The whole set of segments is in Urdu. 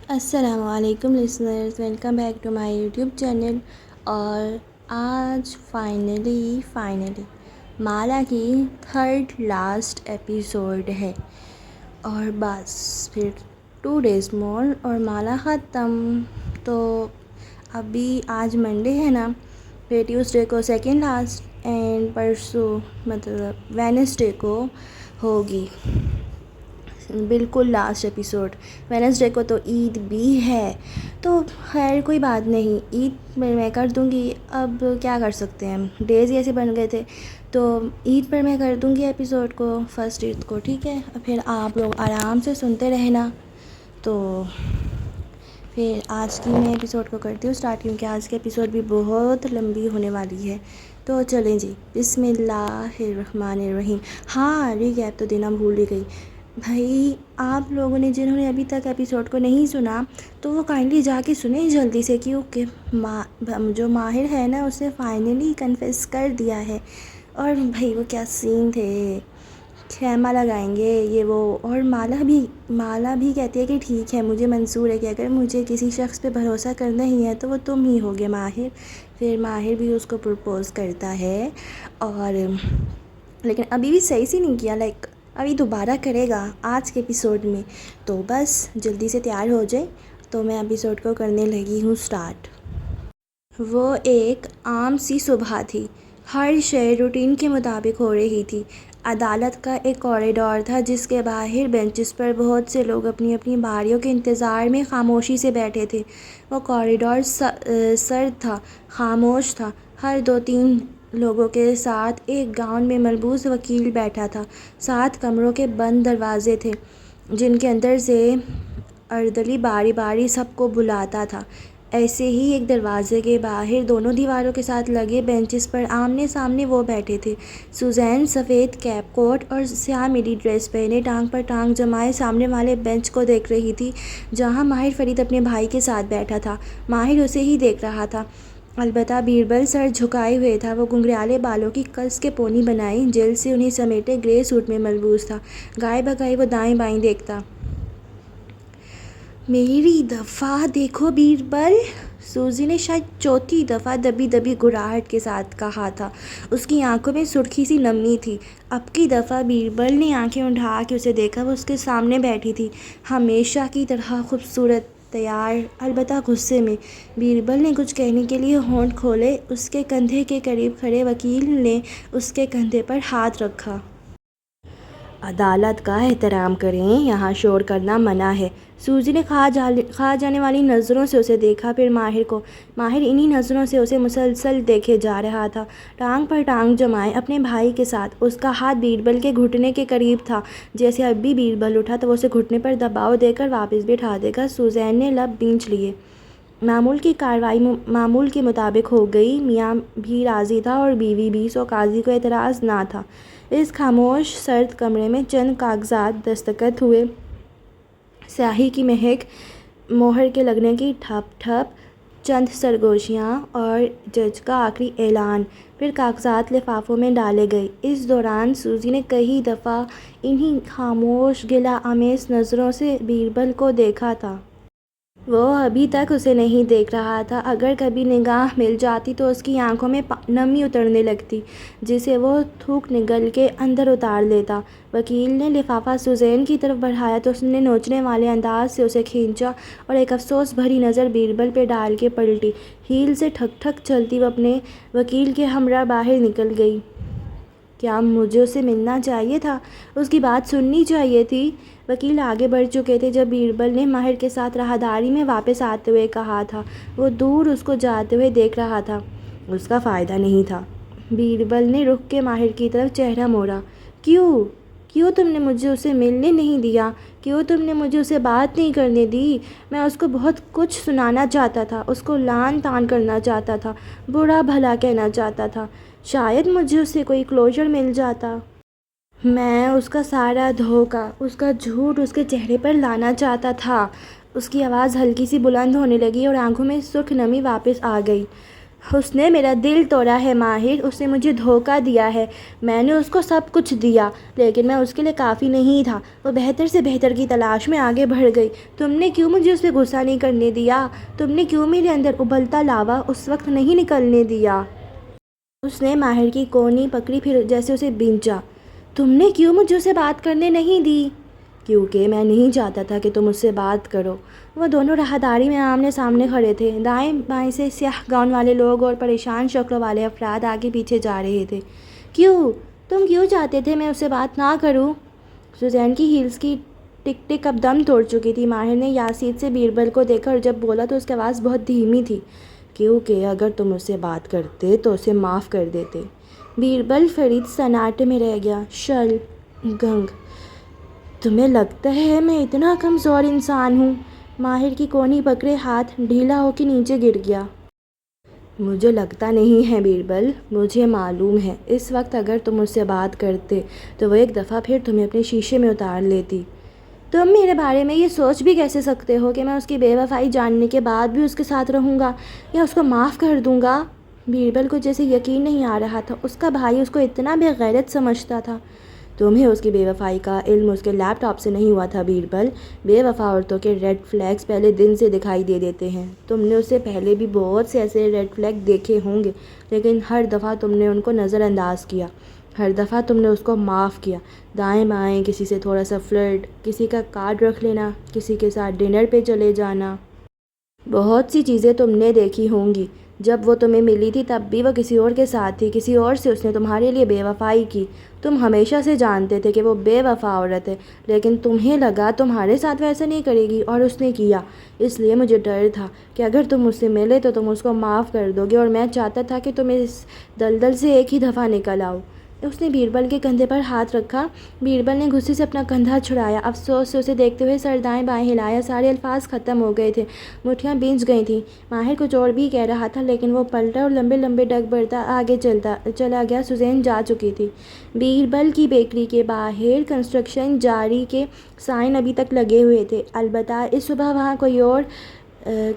السلام علیکم listeners, welcome back to my YouTube channel. اور آج فائنلی مالا کی تھرڈ لاسٹ ایپیسوڈ ہے، اور بس پھر 2 days مور اور مالا ختم۔ تو ابھی آج منڈے ہے نا، پھر ٹیوزڈے کو سیکنڈ لاسٹ اینڈ پرسوں مطلب وینسڈے کو ہوگی بالکل لاسٹ ایپیسوڈ۔ وینسڈے کو تو عید بھی ہے، تو خیر کوئی بات نہیں، عید میں کر دوں گی۔ اب کیا کر سکتے ہیں، ڈیز ایسے بن گئے تھے، تو عید پر میں کر دوں گی ایپیسوڈ کو، فرسٹ عید کو، ٹھیک ہے؟ پھر آپ لوگ آرام سے سنتے رہنا۔ تو پھر آج کی میں ایپیسوڈ کو کرتی ہوں اسٹارٹ، کیونکہ آج کی ایپیسوڈ بھی بہت لمبی ہونے والی ہے۔ تو چلیں جی، بسم اللہ الرحمن الرحیم۔ ہاں، ریکیپ تو دینا بھول ہی گئی بھائی، آپ لوگوں نے جنہوں نے ابھی تک ایپیسوڈ کو نہیں سنا تو وہ کائنڈلی جا کے سنیں جلدی سے، کیونکہ جو ماہر ہے نا، اسے فائنلی کنفیس کر دیا ہے۔ اور بھائی وہ کیا سین تھے، خیمہ لگائیں گے یہ وہ، اور مالا بھی کہتی ہے کہ ٹھیک ہے، مجھے منظور ہے کہ اگر مجھے کسی شخص پہ بھروسہ کرنا ہی ہے تو وہ تم ہی ہوگے ماہر۔ پھر ماہر بھی اس کو پرپوز کرتا ہے، اور لیکن ابھی بھی صحیح سے نہیں کیا، ابھی دوبارہ کرے گا آج کے ایپیسوڈ میں۔ تو بس جلدی سے تیار ہو جائے، تو میں ایپیسوڈ کو کرنے لگی ہوں سٹارٹ۔ وہ ایک عام سی صبح تھی، ہر شے روٹین کے مطابق ہو رہی تھی۔ عدالت کا ایک کوریڈور تھا جس کے باہر بینچز پر بہت سے لوگ اپنی اپنی باریوں کے انتظار میں خاموشی سے بیٹھے تھے۔ وہ کوریڈور سرد تھا، خاموش تھا۔ ہر 2-3 لوگوں کے ساتھ ایک گاؤن میں ملبوس وکیل بیٹھا تھا۔ 7 کمروں کے بند دروازے تھے جن کے اندر سے اردلی باری باری سب کو بلاتا تھا۔ ایسے ہی ایک دروازے کے باہر دونوں دیواروں کے ساتھ لگے بینچز پر آمنے سامنے وہ بیٹھے تھے۔ سوزین سفید کیپ کوٹ اور سیاہ مڈی ڈریس پہنے ٹانگ پر ٹانگ جمائے سامنے والے بینچ کو دیکھ رہی تھی جہاں ماہر فرید اپنے بھائی کے ساتھ بیٹھا تھا۔ ماہر اسے ہی دیکھ رہا تھا، البتہ بیربل سر جھکائے ہوئے تھا۔ وہ گھنگریالے بالوں کی کس کے پونی بنائی جلد سے انہیں سمیٹے گرے سوٹ میں ملبوس تھا۔ گائے بگائے وہ دائیں بائیں دیکھتا۔ میری دفعہ دیکھو بیربل، سوزی نے شاید چوتھی دفعہ دبی دبی گھراہٹ کے ساتھ کہا تھا۔ اس کی آنکھوں میں سرخی سی نمی تھی۔ اب کی دفعہ بیربل نے آنکھیں اٹھا کے اسے دیکھا۔ وہ اس کے سامنے بیٹھی تھی، ہمیشہ کی طرح خوبصورت، تیار، البتہ غصے میں۔ بیربل نے کچھ کہنے کے لیے ہونٹ کھولے۔ اس کے کندھے کے قریب کھڑے وکیل نے اس کے کندھے پر ہاتھ رکھا۔ عدالت کا احترام کریں، یہاں شور کرنا منع ہے۔ سوزی نے کھا جانے والی نظروں سے اسے دیکھا، پھر ماہر کو۔ ماہر انہی نظروں سے اسے مسلسل دیکھے جا رہا تھا، ٹانگ پر ٹانگ جمائے اپنے بھائی کے ساتھ۔ اس کا ہاتھ بیربل کے گھٹنے کے قریب تھا، جیسے اب بھی بیربل اٹھا تو وہ اسے گھٹنے پر دباؤ دے کر واپس بٹھا دے گا۔ سوزین نے لب بھینچ لیے۔ معمول کی کارروائی معمول کے مطابق ہو گئی۔ میاں بھی راضی تھا اور بیوی بھی، سو قاضی کو اعتراض نہ تھا۔ اس خاموش سرد کمرے میں چند کاغذات دستخط ہوئے، سیاہی کی مہک، مہر کے لگنے کی ٹھپ ٹھپ، چند سرگوشیاں اور جج کا آخری اعلان۔ پھر کاغذات لفافوں میں ڈالے گئے۔ اس دوران سوزی نے کئی دفعہ انہی خاموش گلہ آمیز نظروں سے بیربل کو دیکھا تھا۔ وہ ابھی تک اسے نہیں دیکھ رہا تھا۔ اگر کبھی نگاہ مل جاتی تو اس کی آنکھوں میں نمی اترنے لگتی جسے وہ تھوک نگل کے اندر اتار لیتا۔ وکیل نے لفافہ سوزین کی طرف بڑھایا تو اس نے نوچنے والے انداز سے اسے کھینچا اور ایک افسوس بھری نظر بیربل پہ ڈال کے پلٹی۔ ہیل سے ٹھک ٹھک چلتی وہ اپنے وکیل کے ہمراہ باہر نکل گئی۔ کیا مجھے اسے ملنا چاہیے تھا، اس کی بات سننی چاہیے تھی؟ وکیل آگے بڑھ چکے تھے جب بیربل نے ماہر کے ساتھ راہداری میں واپس آتے ہوئے کہا تھا۔ وہ دور اس کو جاتے ہوئے دیکھ رہا تھا۔ اس کا فائدہ نہیں تھا۔ بیربل نے رک کے ماہر کی طرف چہرہ موڑا۔ کیوں تم نے مجھے اسے ملنے نہیں دیا؟ کیوں تم نے مجھے اسے بات نہیں کرنے دی؟ میں اس کو بہت کچھ سنانا چاہتا تھا، اس کو لعن طعن کرنا چاہتا تھا، برا بھلا کہنا چاہتا تھا۔ شاید مجھے اسے کوئی کلوزر مل جاتا۔ میں اس کا سارا دھوکہ، اس کا جھوٹ اس کے چہرے پر لانا چاہتا تھا۔ اس کی آواز ہلکی سی بلند ہونے لگی اور آنکھوں میں سرخ نمی واپس آ گئی۔ اس نے میرا دل توڑا ہے ماہر، اس نے مجھے دھوکہ دیا ہے۔ میں نے اس کو سب کچھ دیا لیکن میں اس کے لیے کافی نہیں تھا۔ وہ بہتر سے بہتر کی تلاش میں آگے بڑھ گئی۔ تم نے کیوں مجھے اس پہ غصہ نہیں کرنے دیا؟ تم نے کیوں میرے اندر ابلتا لاوا اس وقت نہیں نکلنے دیا؟ اس نے ماہر کی کونی پکڑی، پھر جیسے اسے بھینچا۔ تم نے کیوں مجھے اسے بات کرنے نہیں دی؟ کیونکہ میں نہیں چاہتا تھا کہ تم اس سے بات کرو۔ وہ دونوں راہداری میں آمنے سامنے کھڑے تھے۔ دائیں بائیں سے سیاہ گاؤن والے لوگ اور پریشان شکلوں والے افراد آگے پیچھے جا رہے تھے۔ کیوں؟ تم کیوں چاہتے تھے میں اس سے بات نہ کروں؟ سوزین کی ہیلز کی ٹک ٹک اب دم توڑ چکی تھی۔ ماہر نے یاسید سے بیربل کو دیکھا اور جب بولا تو اس کی آواز بہت دھیمی تھی، کیونکہ اگر تم اس سے بات کرتے تو اسے معاف کر دیتے۔ بیربل فرید سناٹے میں رہ گیا۔ شل گنگ، تمہیں لگتا ہے میں اتنا کمزور انسان ہوں؟ ماہر کی کونی پکڑے ہاتھ ڈھیلا ہو کے نیچے گر گیا۔ مجھے لگتا نہیں ہے بیربل، مجھے معلوم ہے اس وقت اگر تم اس سے بات کرتے تو وہ ایک دفعہ پھر تمہیں اپنے شیشے میں اتار لیتی۔ تم میرے بارے میں یہ سوچ بھی کیسے سکتے ہو کہ میں اس کی بے وفائی جاننے کے بعد بھی اس کے ساتھ رہوں گا یا اس کو معاف کر دوں گا؟ بیربل کو جیسے یقین نہیں آ رہا تھا، اس کا بھائی اس کو اتنا بے غیرت سمجھتا تھا۔ تمہیں اس کی بے وفائی کا علم اس کے لیپ ٹاپ سے نہیں ہوا تھا بیربل۔ بے وفا عورتوں کے ریڈ فلیگز پہلے دن سے دکھائی دے دیتے ہیں۔ تم نے اس سے پہلے بھی بہت سے ایسے ریڈ فلیگ دیکھے ہوں گے لیکن ہر دفعہ تم نے ان کو نظر انداز کیا، ہر دفعہ تم نے اس کو معاف کیا۔ دائیں بائیں کسی سے تھوڑا سا فلرٹ، کسی کا کارڈ رکھ لینا، کسی کے ساتھ ڈنر پہ چلے جانا، بہت سی چیزیں تم نے دیکھی ہوں گی۔ جب وہ تمہیں ملی تھی تب بھی وہ کسی اور کے ساتھ تھی، کسی اور سے اس نے تمہارے لیے بے وفائی کی۔ تم ہمیشہ سے جانتے تھے کہ وہ بے وفا عورت ہے لیکن تمہیں لگا تمہارے ساتھ ویسا نہیں کرے گی اور اس نے کیا۔ اس لیے مجھے ڈر تھا کہ اگر تم اس سے ملے تو تم اس کو معاف کر دو گے اور میں چاہتا تھا کہ تم اس دلدل سے ایک ہی دفعہ نکل آؤ۔ اس نے بیربل کے کندھے پر ہاتھ رکھا۔ بیربل نے غصے سے اپنا کندھا چھڑایا، افسوس سے اسے دیکھتے ہوئے سر دائیں بائیں ہلایا۔ سارے الفاظ ختم ہو گئے تھے، مٹھیاں بھیج گئی تھیں۔ ماہر کچھ اور بھی کہہ رہا تھا لیکن وہ پلٹا اور لمبے لمبے ڈگ بڑھتا آگے چلا گیا۔ سوزین جا چکی تھی۔ بیربل کی بیکری کے باہر کنسٹرکشن جاری کے سائن ابھی تک لگے ہوئے تھے، البتہ اس صبح وہاں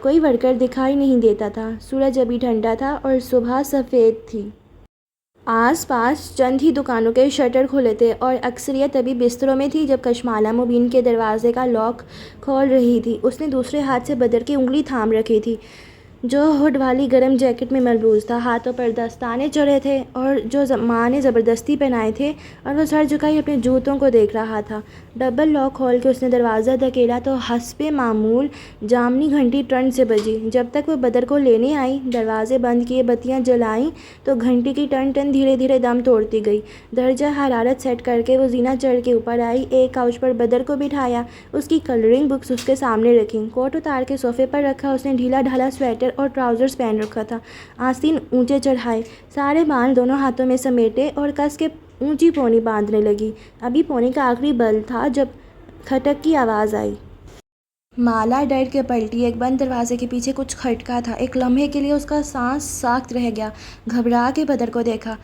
کوئی ورکر دکھائی نہیں دیتا تھا۔ سورج ابھی ٹھنڈا تھا اور صبح سفید تھی۔ آس پاس چند ہی دکانوں کے شٹر کھلے تھے اور اکثریت ابھی بستروں میں تھی جب کشمالہ مبین کے دروازے کا لاک کھول رہی تھی۔ اس نے دوسرے ہاتھ سے بدر کی انگلی تھام رکھی تھی جو ہڈ والی گرم جیکٹ میں ملبوس تھا۔ ہاتھوں پر دستانے چڑھے تھے اور جو ماں نے زبردستی پہنائے تھے، اور وہ سر جھکائی اپنے جوتوں کو دیکھ رہا تھا۔ ڈبل لاک کھول کے اس نے دروازہ دھکیلا تو حسب معمول جامنی گھنٹی ٹرن سے بجی۔ جب تک وہ بدر کو لینے آئی، دروازے بند کیے، بتیاں جلائیں تو گھنٹی کی ٹن ٹن دھیرے دھیرے دم توڑتی گئی۔ درجہ حرارت سیٹ کر کے وہ زینہ چڑھ کے اوپر آئی، ایک کاؤچ پر بدر کو بٹھایا، اس کی کلرنگ بکس اس کے سامنے رکھیں، کوٹ اتار کے صوفے پر رکھا۔ اس نے ڈھیلا ڈھالا سویٹر اور ٹراؤزرز پہن رکھا تھا، آستین اونچے چڑھائے، سارے بال دونوں ہاتھوں میں سمیٹے اور کس کے اونچی پونی باندھنے لگی۔ ابھی پونی کا آخری بل تھا جب کھٹک کی آواز آئی۔ مالا ڈر کے پلٹی۔ ایک بند دروازے کے پیچھے کچھ کھٹکا تھا۔ ایک لمحے کے لیے اس کا سانس ساکت رہ گیا۔ گھبرا کے بدر کو دیکھا۔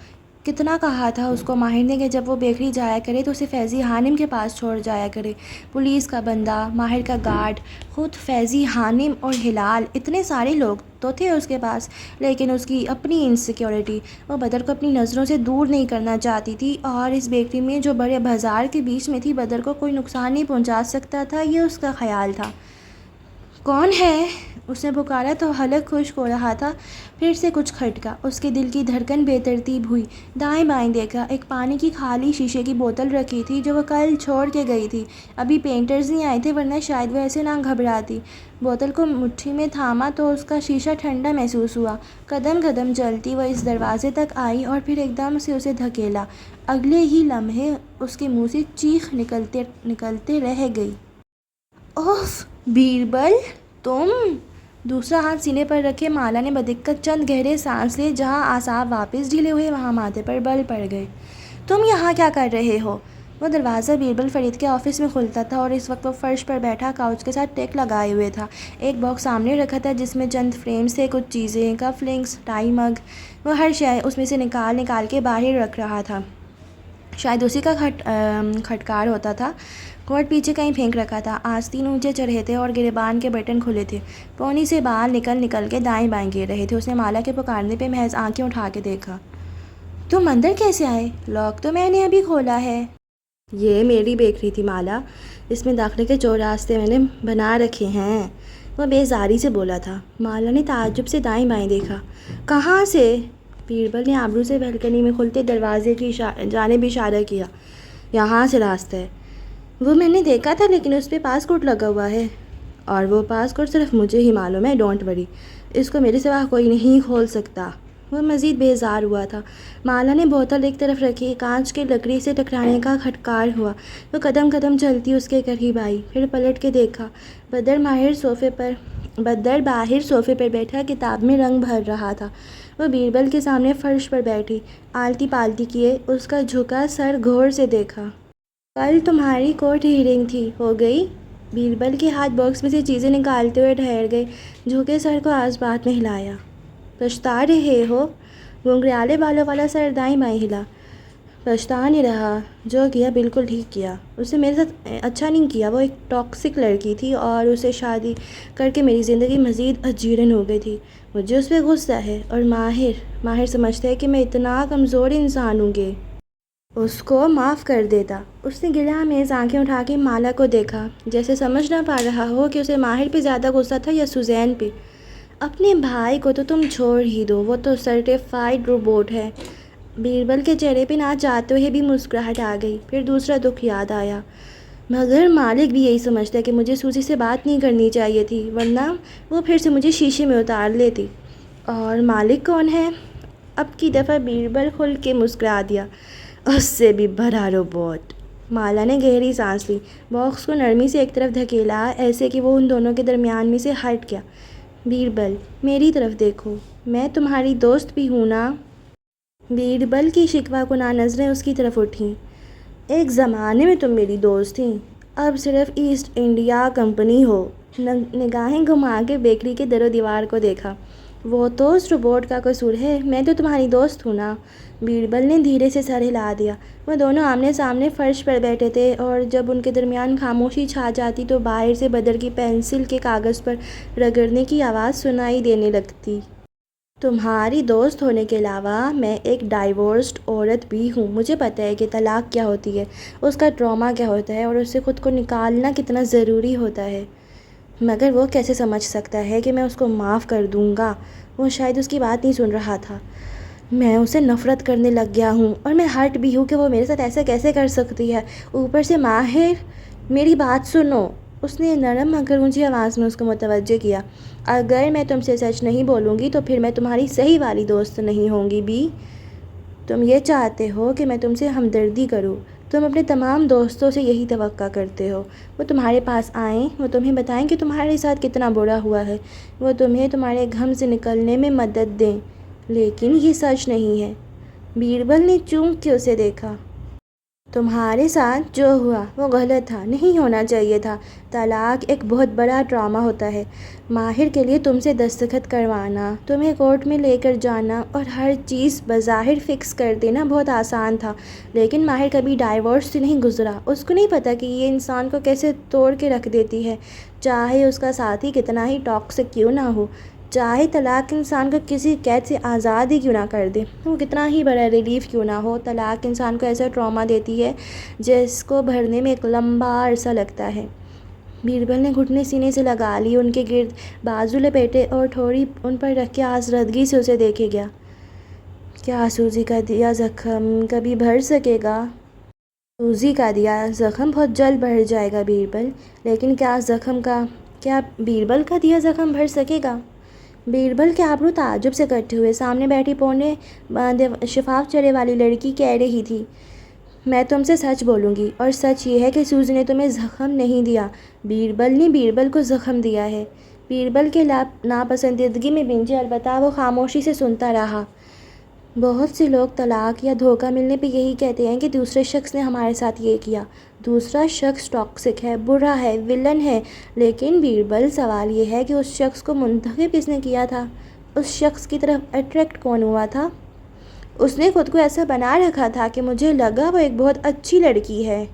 کتنا کہا تھا اس کو ماہر نے کہ جب وہ بیکری جایا کرے تو اسے فیضی حانم کے پاس چھوڑ جایا کرے۔ پولیس کا بندہ، ماہر کا گارڈ، خود فیضی حانم اور ہلال، اتنے سارے لوگ تو تھے اس کے پاس، لیکن اس کی اپنی انسیکیورٹی، وہ بدر کو اپنی نظروں سے دور نہیں کرنا چاہتی تھی، اور اس بیکری میں جو بڑے بازار کے بیچ میں تھی بدر کو کوئی نقصان نہیں پہنچا سکتا تھا، یہ اس کا خیال تھا۔ کون ہے؟ اس نے پکارا تو حلق خشک ہو رہا تھا۔ پھر سے کچھ کھٹکا۔ اس کے دل کی دھڑکن بے ترتیب ہوئی۔ دائیں بائیں دیکھا، ایک پانی کی خالی شیشے کی بوتل رکھی تھی جو وہ کل چھوڑ کے گئی تھی۔ ابھی پینٹرز نہیں آئے تھے ورنہ شاید وہ ایسے نہ گھبراتی۔ بوتل کو مٹھی میں تھاما تو اس کا شیشہ ٹھنڈا محسوس ہوا۔ قدم قدم چلتی وہ اس دروازے تک آئی اور پھر ایک دم سے اسے دھکیلا۔ اگلے ہی لمحے اس کے منہ سے چیخ نکلتے رہ گئی۔ اوف بیربل، تم! دوسرا ہاتھ سینے پر رکھے مالا نے بدقت چند گہرے سانس لیے۔ جہاں اعصاب واپس ڈھیلے ہوئے وہاں ماتھے پر بل پڑ گئے۔ تم یہاں کیا کر رہے ہو؟ وہ دروازہ بیربل فرید کے آفس میں کھلتا تھا اور اس وقت وہ فرش پر بیٹھا کاؤچ کے ساتھ ٹیک لگائے ہوئے تھا۔ ایک باکس سامنے رکھا تھا جس میں چند فریمز تھے، کچھ چیزیں، کف لنکس، ٹائی مگ، وہ ہر شے اس میں سے نکال کے باہر رکھ رہا تھا۔ شاید اسی کا کھٹکار ہوتا تھا۔ کوٹ پیچھے کہیں پھینک رکھا تھا، آستین اونچے چڑھے تھے اور گریبان کے بٹن کھلے تھے، پونی سے بال نکل نکل کے دائیں بائیں گر رہے تھے۔ اس نے مالا کے پکارنے پہ محض آنکھیں اٹھا کے دیکھا۔ تم اندر کیسے آئے؟ لاک تو میں نے ابھی کھولا ہے۔ یہ میری بیکری تھی مالا، اس میں داخلے کے 4 راستے میں نے بنا رکھے ہیں، وہ بیزاری سے بولا تھا۔ مالا نے تعجب سے دائیں بائیں دیکھا۔ کہاں سے؟ بیربل نے آبرو سے بلکنی میں کھلتے دروازے کی جانب اشارہ کیا۔ یہاں سے راستہ ہے۔ وہ میں نے دیکھا تھا، لیکن اس پہ پاسکورٹ لگا ہوا ہے، اور وہ پاسکورٹ صرف مجھے ہی معلوم ہے۔ ڈونٹ وری، اس کو میرے سوا کوئی نہیں کھول سکتا۔ وہ مزید بیزار ہوا تھا۔ مالا نے بوتل ایک طرف رکھی، کانچ کے لکڑی سے ٹکرانے کا کھٹکار ہوا۔ وہ قدم قدم چلتی اس کے قریب آئی، پھر پلٹ کے دیکھا۔ بدر باہر صوفے پر بیٹھا کتاب میں رنگ بھر رہا تھا۔ وہ بیربل کے سامنے فرش پر بیٹھی، آلتی پالتی کیے اس کا جھکا سر غور سے دیکھا۔ کل تمہاری کورٹ ہیئرنگ تھی، ہو گئی؟ بیربل کے ہاتھ باکس میں سے چیزیں نکالتے ہوئے ٹھہر گئے، جھکے سر کو آس پاس میں ہلایا۔ پچھتا رہے ہو؟ گھنگریالے بالوں والا سر دائیں بائیں ہلا۔ پچھتا نہیں رہا، جو کیا بالکل ٹھیک کیا۔ اس نے میرے ساتھ اچھا نہیں کیا، وہ ایک ٹاکسک لڑکی تھی اور اسے شادی کر کے میری زندگی مزید اجیرن ہو گئی تھی۔ مجھے اس پہ غصہ ہے، اور ماہر سمجھتا ہے کہ میں اتنا کمزور انسان ہوں کہ اس کو معاف کر دیتا۔ اس نے گرہ میز آنکھیں اٹھا کے مالا کو دیکھا، جیسے سمجھ نہ پا رہا ہو کہ اسے ماہر پہ زیادہ غصہ تھا یا سوزین پہ۔ اپنے بھائی کو تو تم چھوڑ ہی دو، وہ تو سرٹیفائیڈ روبوٹ ہے۔ بیربل کے چہرے پہ نہ چاہتے ہوئے بھی مسکراہٹ آ گئی، پھر دوسرا دکھ یاد آیا۔ مگر مالک بھی یہی سمجھتا ہے کہ مجھے سوزی سے بات نہیں کرنی چاہیے تھی، ورنہ وہ پھر سے مجھے شیشے میں اتار لیتی۔ اور مالک کون ہے؟ اب کی دفعہ بیربل کھل کے مسکرا دیا۔ اس سے بھی بڑا روبوٹ۔ مالا نے گہری سانس لی، باکس کو نرمی سے ایک طرف دھکیلا، ایسے کہ وہ ان دونوں کے درمیان میں سے ہٹ گیا۔ بیربل، میری طرف دیکھو، میں تمہاری دوست بھی ہوں نا؟ بیربل کی شکوہ کناں نظریں اس کی طرف اٹھیں۔ ایک زمانے میں تم میری دوست تھیں، اب صرف ایسٹ انڈیا کمپنی ہو۔ نگاہیں گھما کے بیکری کے در و دیوار کو دیکھا۔ وہ تو اس روبوٹ کا قصور ہے، میں تو تمہاری دوست ہوں نا؟ بیربل نے دھیرے سے سر ہلا دیا۔ وہ دونوں آمنے سامنے فرش پر بیٹھے تھے، اور جب ان کے درمیان خاموشی چھا جاتی تو باہر سے بدر کی پنسل کے کاغذ پر رگڑنے کی آواز سنائی دینے لگتی۔ تمہاری دوست ہونے کے علاوہ میں ایک ڈائیورسڈ عورت بھی ہوں۔ مجھے پتہ ہے کہ طلاق کیا ہوتی ہے، اس کا ٹراما کیا ہوتا ہے، اور اس سے خود کو نکالنا کتنا ضروری ہوتا ہے۔ مگر وہ کیسے سمجھ سکتا ہے کہ میں اس کو معاف کر دوں گا؟ وہ شاید اس کی بات نہیں سن رہا تھا۔ میں اسے نفرت کرنے لگ گیا ہوں، اور میں ہرٹ بھی ہوں کہ وہ میرے ساتھ ایسا کیسے کر سکتی ہے۔ اوپر سے ماہر، میری بات سنو۔ اس نے نرم مگر اونچی آواز میں اس کو متوجہ کیا۔ اگر میں تم سے سچ نہیں بولوں گی تو پھر میں تمہاری صحیح والی دوست نہیں ہوں گی بھی۔ تم یہ چاہتے ہو کہ میں تم سے ہمدردی کروں، تم اپنے تمام دوستوں سے یہی توقع کرتے ہو۔ وہ تمہارے پاس آئیں، وہ تمہیں بتائیں کہ تمہارے ساتھ کتنا برا ہوا ہے، وہ تمہیں تمہارے غم سے نکلنے میں مدد دیں، لیکن یہ سچ نہیں ہے۔ بیربل نے چونک کے اسے دیکھا۔ تمہارے ساتھ جو ہوا وہ غلط تھا، نہیں ہونا چاہیے تھا۔ طلاق ایک بہت بڑا ڈرامہ ہوتا ہے۔ ماہر کے لیے تم سے دستخط کروانا، تمہیں کورٹ میں لے کر جانا اور ہر چیز بظاہر فکس کر دینا بہت آسان تھا، لیکن ماہر کبھی ڈائیورس سے نہیں گزرا۔ اس کو نہیں پتہ کہ یہ انسان کو کیسے توڑ کے رکھ دیتی ہے، چاہے اس کا ساتھی کتنا ہی ٹاکسک کیوں نہ ہو، چاہے طلاق انسان کو کسی قید سے آزاد ہی کیوں نہ کر دے، وہ کتنا ہی بڑا ریلیف کیوں نہ ہو۔ طلاق انسان کو ایسا ٹراما دیتی ہے جس کو بھرنے میں ایک لمبا عرصہ لگتا ہے۔ بیربل نے گھٹنے سینے سے لگا لی، ان کے گرد بازو لپیٹے اور ٹھوڑی ان پر رکھ کے آزردگی سے اسے دیکھے گیا۔ کیا سوزی کا دیا زخم کبھی بھر سکے گا؟ سوزی کا دیا زخم بہت جلد بھر جائے گا بیربل، لیکن کیا بیربل کا دیا زخم بھر سکے گا؟ بیربل کے ابرو تعجب سے کٹے ہوئے، سامنے بیٹھی پونے باندھے شفاف چہرے والی لڑکی کہہ رہی تھی، میں تم سے سچ بولوں گی، اور سچ یہ ہے کہ سوزی نے تمہیں زخم نہیں دیا، بیربل نے بیربل کو زخم دیا ہے۔ بیربل کے ناپسندیدگی میں بھنجے، البتہ وہ خاموشی سے سنتا رہا۔ بہت سے لوگ طلاق یا دھوکہ ملنے پہ یہی کہتے ہیں کہ دوسرے شخص نے ہمارے ساتھ یہ کیا، دوسرا شخص ٹاکسک ہے، برا ہے، ویلن ہے، لیکن بیربل سوال یہ ہے کہ اس شخص کو منتخب کس نے کیا تھا؟ اس شخص کی طرف اٹریکٹ کون ہوا تھا؟ اس نے خود کو ایسا بنا رکھا تھا کہ مجھے لگا وہ ایک بہت اچھی لڑکی ہے۔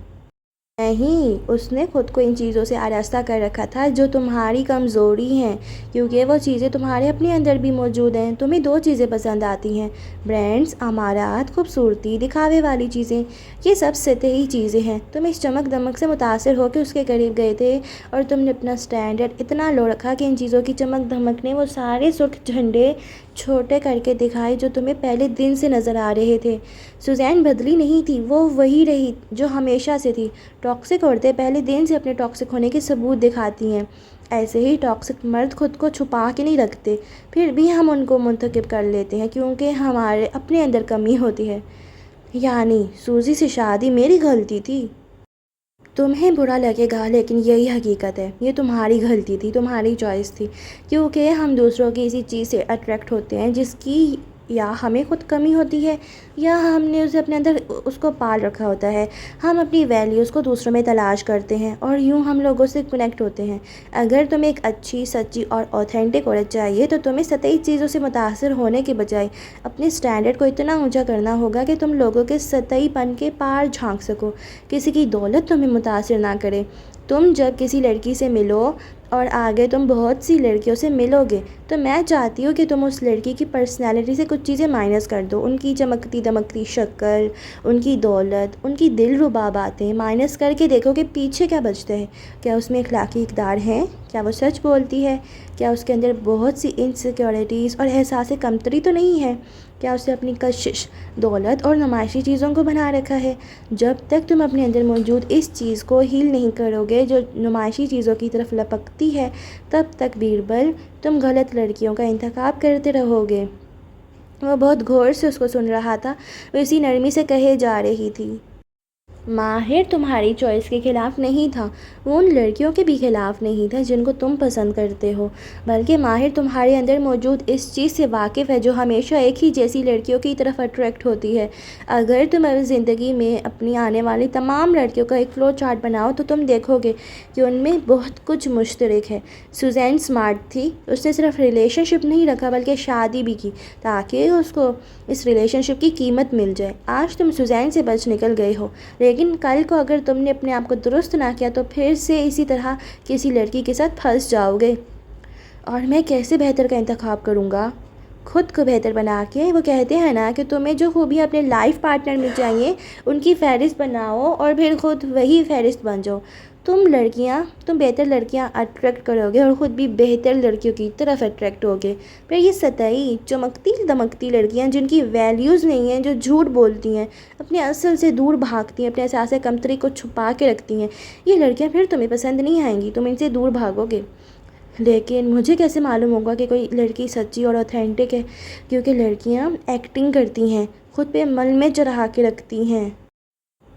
نہیں، اس نے خود کو ان چیزوں سے آراستہ کر رکھا تھا جو تمہاری کمزوری ہیں، کیونکہ وہ چیزیں تمہارے اپنے اندر بھی موجود ہیں۔ تمہیں دو چیزیں پسند آتی ہیں، برانڈز، امارات، خوبصورتی، دکھاوے والی چیزیں۔ یہ سب سطحی چیزیں ہیں۔ تم اس چمک دمک سے متاثر ہو کے اس کے قریب گئے تھے اور تم نے اپنا سٹینڈرڈ اتنا لو رکھا کہ ان چیزوں کی چمک دمک نے وہ سارے سرخ جھنڈے چھوٹے کر کے دکھائے جو تمہیں پہلے دن سے نظر آ رہے تھے۔ سوزین بدلی نہیں تھی، وہ وہی رہی جو ہمیشہ سے تھی۔ ٹاکسک عورتیں پہلے دن سے اپنے ٹاکسک ہونے کے ثبوت دکھاتی ہیں، ایسے ہی ٹاکسک مرد خود کو چھپا کے نہیں رکھتے، پھر بھی ہم ان کو منتخب کر لیتے ہیں کیونکہ ہمارے اپنے اندر کمی ہوتی ہے۔ یعنی سوزی سے شادی میری غلطی تھی؟ تمہیں برا لگے گا لیکن یہی حقیقت ہے، یہ تمہاری غلطی تھی، تمہاری چوائس تھی، کیونکہ ہم دوسروں کی اسی چیز سے اٹریکٹ ہوتے ہیں جس کی یا ہمیں خود کمی ہوتی ہے یا ہم نے اسے اپنے اندر اس کو پال رکھا ہوتا ہے۔ ہم اپنی ویلیوز کو دوسروں میں تلاش کرتے ہیں اور یوں ہم لوگوں سے کنیکٹ ہوتے ہیں۔ اگر تمہیں ایک اچھی، سچی اور اوتھینٹک عورت چاہیے تو تمہیں سطحی چیزوں سے متاثر ہونے کے بجائے اپنے سٹینڈرڈ کو اتنا اونچا کرنا ہوگا کہ تم لوگوں کے سطحی پن کے پار جھانک سکو، کسی کی دولت تمہیں متاثر نہ کرے۔ تم جب کسی لڑکی سے ملو اور آگے تم بہت سی لڑکیوں سے ملو گے تو میں چاہتی ہوں کہ تم اس لڑکی کی پرسنالٹی سے کچھ چیزیں مائنس کر دو، ان کی چمکتی دمکتی شکل، ان کی دولت، ان کی دل ربا باتیں مائنس کر کے دیکھو کہ پیچھے کیا بچتا ہے۔ کیا اس میں اخلاقی اقدار ہیں؟ کیا وہ سچ بولتی ہے؟ کیا اس کے اندر بہت سی انسیکیورٹیز اور احساس کمتری تو نہیں ہے؟ کیا اسے اپنی کشش، دولت اور نمائشی چیزوں کو بنا رکھا ہے؟ جب تک تم اپنے اندر موجود اس چیز کو ہیل نہیں کرو گے جو نمائشی چیزوں کی طرف لپکتی ہے، تب تک بیربل تم غلط لڑکیوں کا انتخاب کرتے رہو گے۔ وہ بہت غور سے اس کو سن رہا تھا، وہ اسی نرمی سے کہے جا رہی تھی۔ ماہر تمہاری چوائس کے خلاف نہیں تھا، وہ ان لڑکیوں کے بھی خلاف نہیں تھا جن کو تم پسند کرتے ہو، بلکہ ماہر تمہارے اندر موجود اس چیز سے واقف ہے جو ہمیشہ ایک ہی جیسی لڑکیوں کی طرف اٹریکٹ ہوتی ہے۔ اگر تم اپنی زندگی میں اپنی آنے والی تمام لڑکیوں کا ایک فلو چارٹ بناؤ تو تم دیکھو گے کہ ان میں بہت کچھ مشترک ہے۔ سوزین سمارٹ تھی، اس نے صرف ریلیشن شپ نہیں رکھا بلکہ شادی بھی کی تاکہ اس کو اس ریلیشن شپ کی قیمت مل جائے۔ آج تم سوزین سے بچ نکل گئے ہو، لیکن کل کو اگر تم نے اپنے آپ کو درست نہ کیا تو پھر سے اسی طرح کسی لڑکی کے ساتھ پھنس جاؤ گے۔ اور میں کیسے بہتر کا انتخاب کروں گا؟ خود کو بہتر بنا کے۔ وہ کہتے ہیں نا کہ تمہیں جو خوبیاں اپنے لائف پارٹنر میں چاہیے ان کی فہرست بناؤ اور پھر خود وہی فہرست بن جاؤ۔ تم بہتر لڑکیاں اٹریکٹ کرو گے اور خود بھی بہتر لڑکیوں کی طرف اٹریکٹ ہوگے۔ پھر یہ سطحی، چمکتی دمکتی لڑکیاں جن کی ویلیوز نہیں ہیں، جو جھوٹ بولتی ہیں، اپنے اصل سے دور بھاگتی ہیں، اپنے احساس کمتری کو چھپا کے رکھتی ہیں، یہ لڑکیاں پھر تمہیں پسند نہیں آئیں گی، تم ان سے دور بھاگو گے۔ لیکن مجھے کیسے معلوم ہوگا کہ کوئی لڑکی سچی اور اوتھینٹک ہے؟ کیونکہ لڑکیاں ایکٹنگ کرتی ہیں، خود پہ مل میں چڑھا کے رکھتی ہیں۔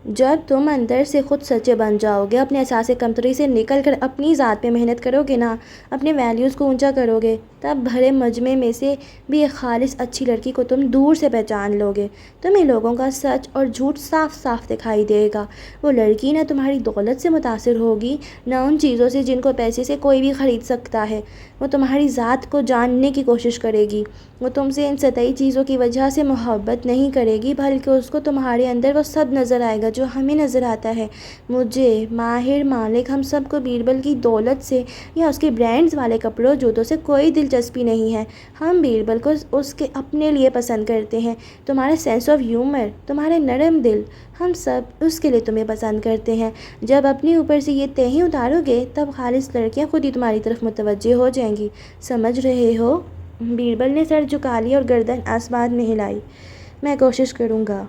جب تم اندر سے خود سچے بن جاؤ گے، اپنے احساس کمتری سے نکل کر اپنی ذات پہ محنت کرو گے نا، اپنے ویلیوز کو اونچا کرو گے، تب بھرے مجمع میں سے بھی ایک خالص اچھی لڑکی کو تم دور سے پہچان لو گے۔ تمہیں لوگوں کا سچ اور جھوٹ صاف صاف دکھائی دے گا۔ وہ لڑکی نہ تمہاری دولت سے متاثر ہوگی، نہ ان چیزوں سے جن کو پیسے سے کوئی بھی خرید سکتا ہے۔ وہ تمہاری ذات کو جاننے کی کوشش کرے گی۔ وہ تم سے ان سطحی چیزوں کی وجہ سے محبت نہیں کرے گی، بلکہ اس کو تمہارے اندر وہ سب نظر آئے گا جو ہمیں نظر آتا ہے، مجھے، ماہر، مالک، ہم سب کو بیربل کی دولت سے یا اس کے برانڈز والے کپڑوں جوتوں سے کوئی دلچسپی نہیں ہے۔ ہم بیربل کو اس کے اپنے لیے پسند کرتے ہیں، تمہارا سینس آف ہیومر، تمہارے نرم دل، ہم سب اس کے لیے تمہیں پسند کرتے ہیں۔ جب اپنے اوپر سے یہ تہیں اتارو گے تب خالص لڑکیاں خود ہی تمہاری طرف متوجہ ہو جائیں گی، سمجھ رہے ہو؟ بیربل نے سر جھکا لیا اور گردن آسمان میں ہلائی۔ میں کوشش کروں گا۔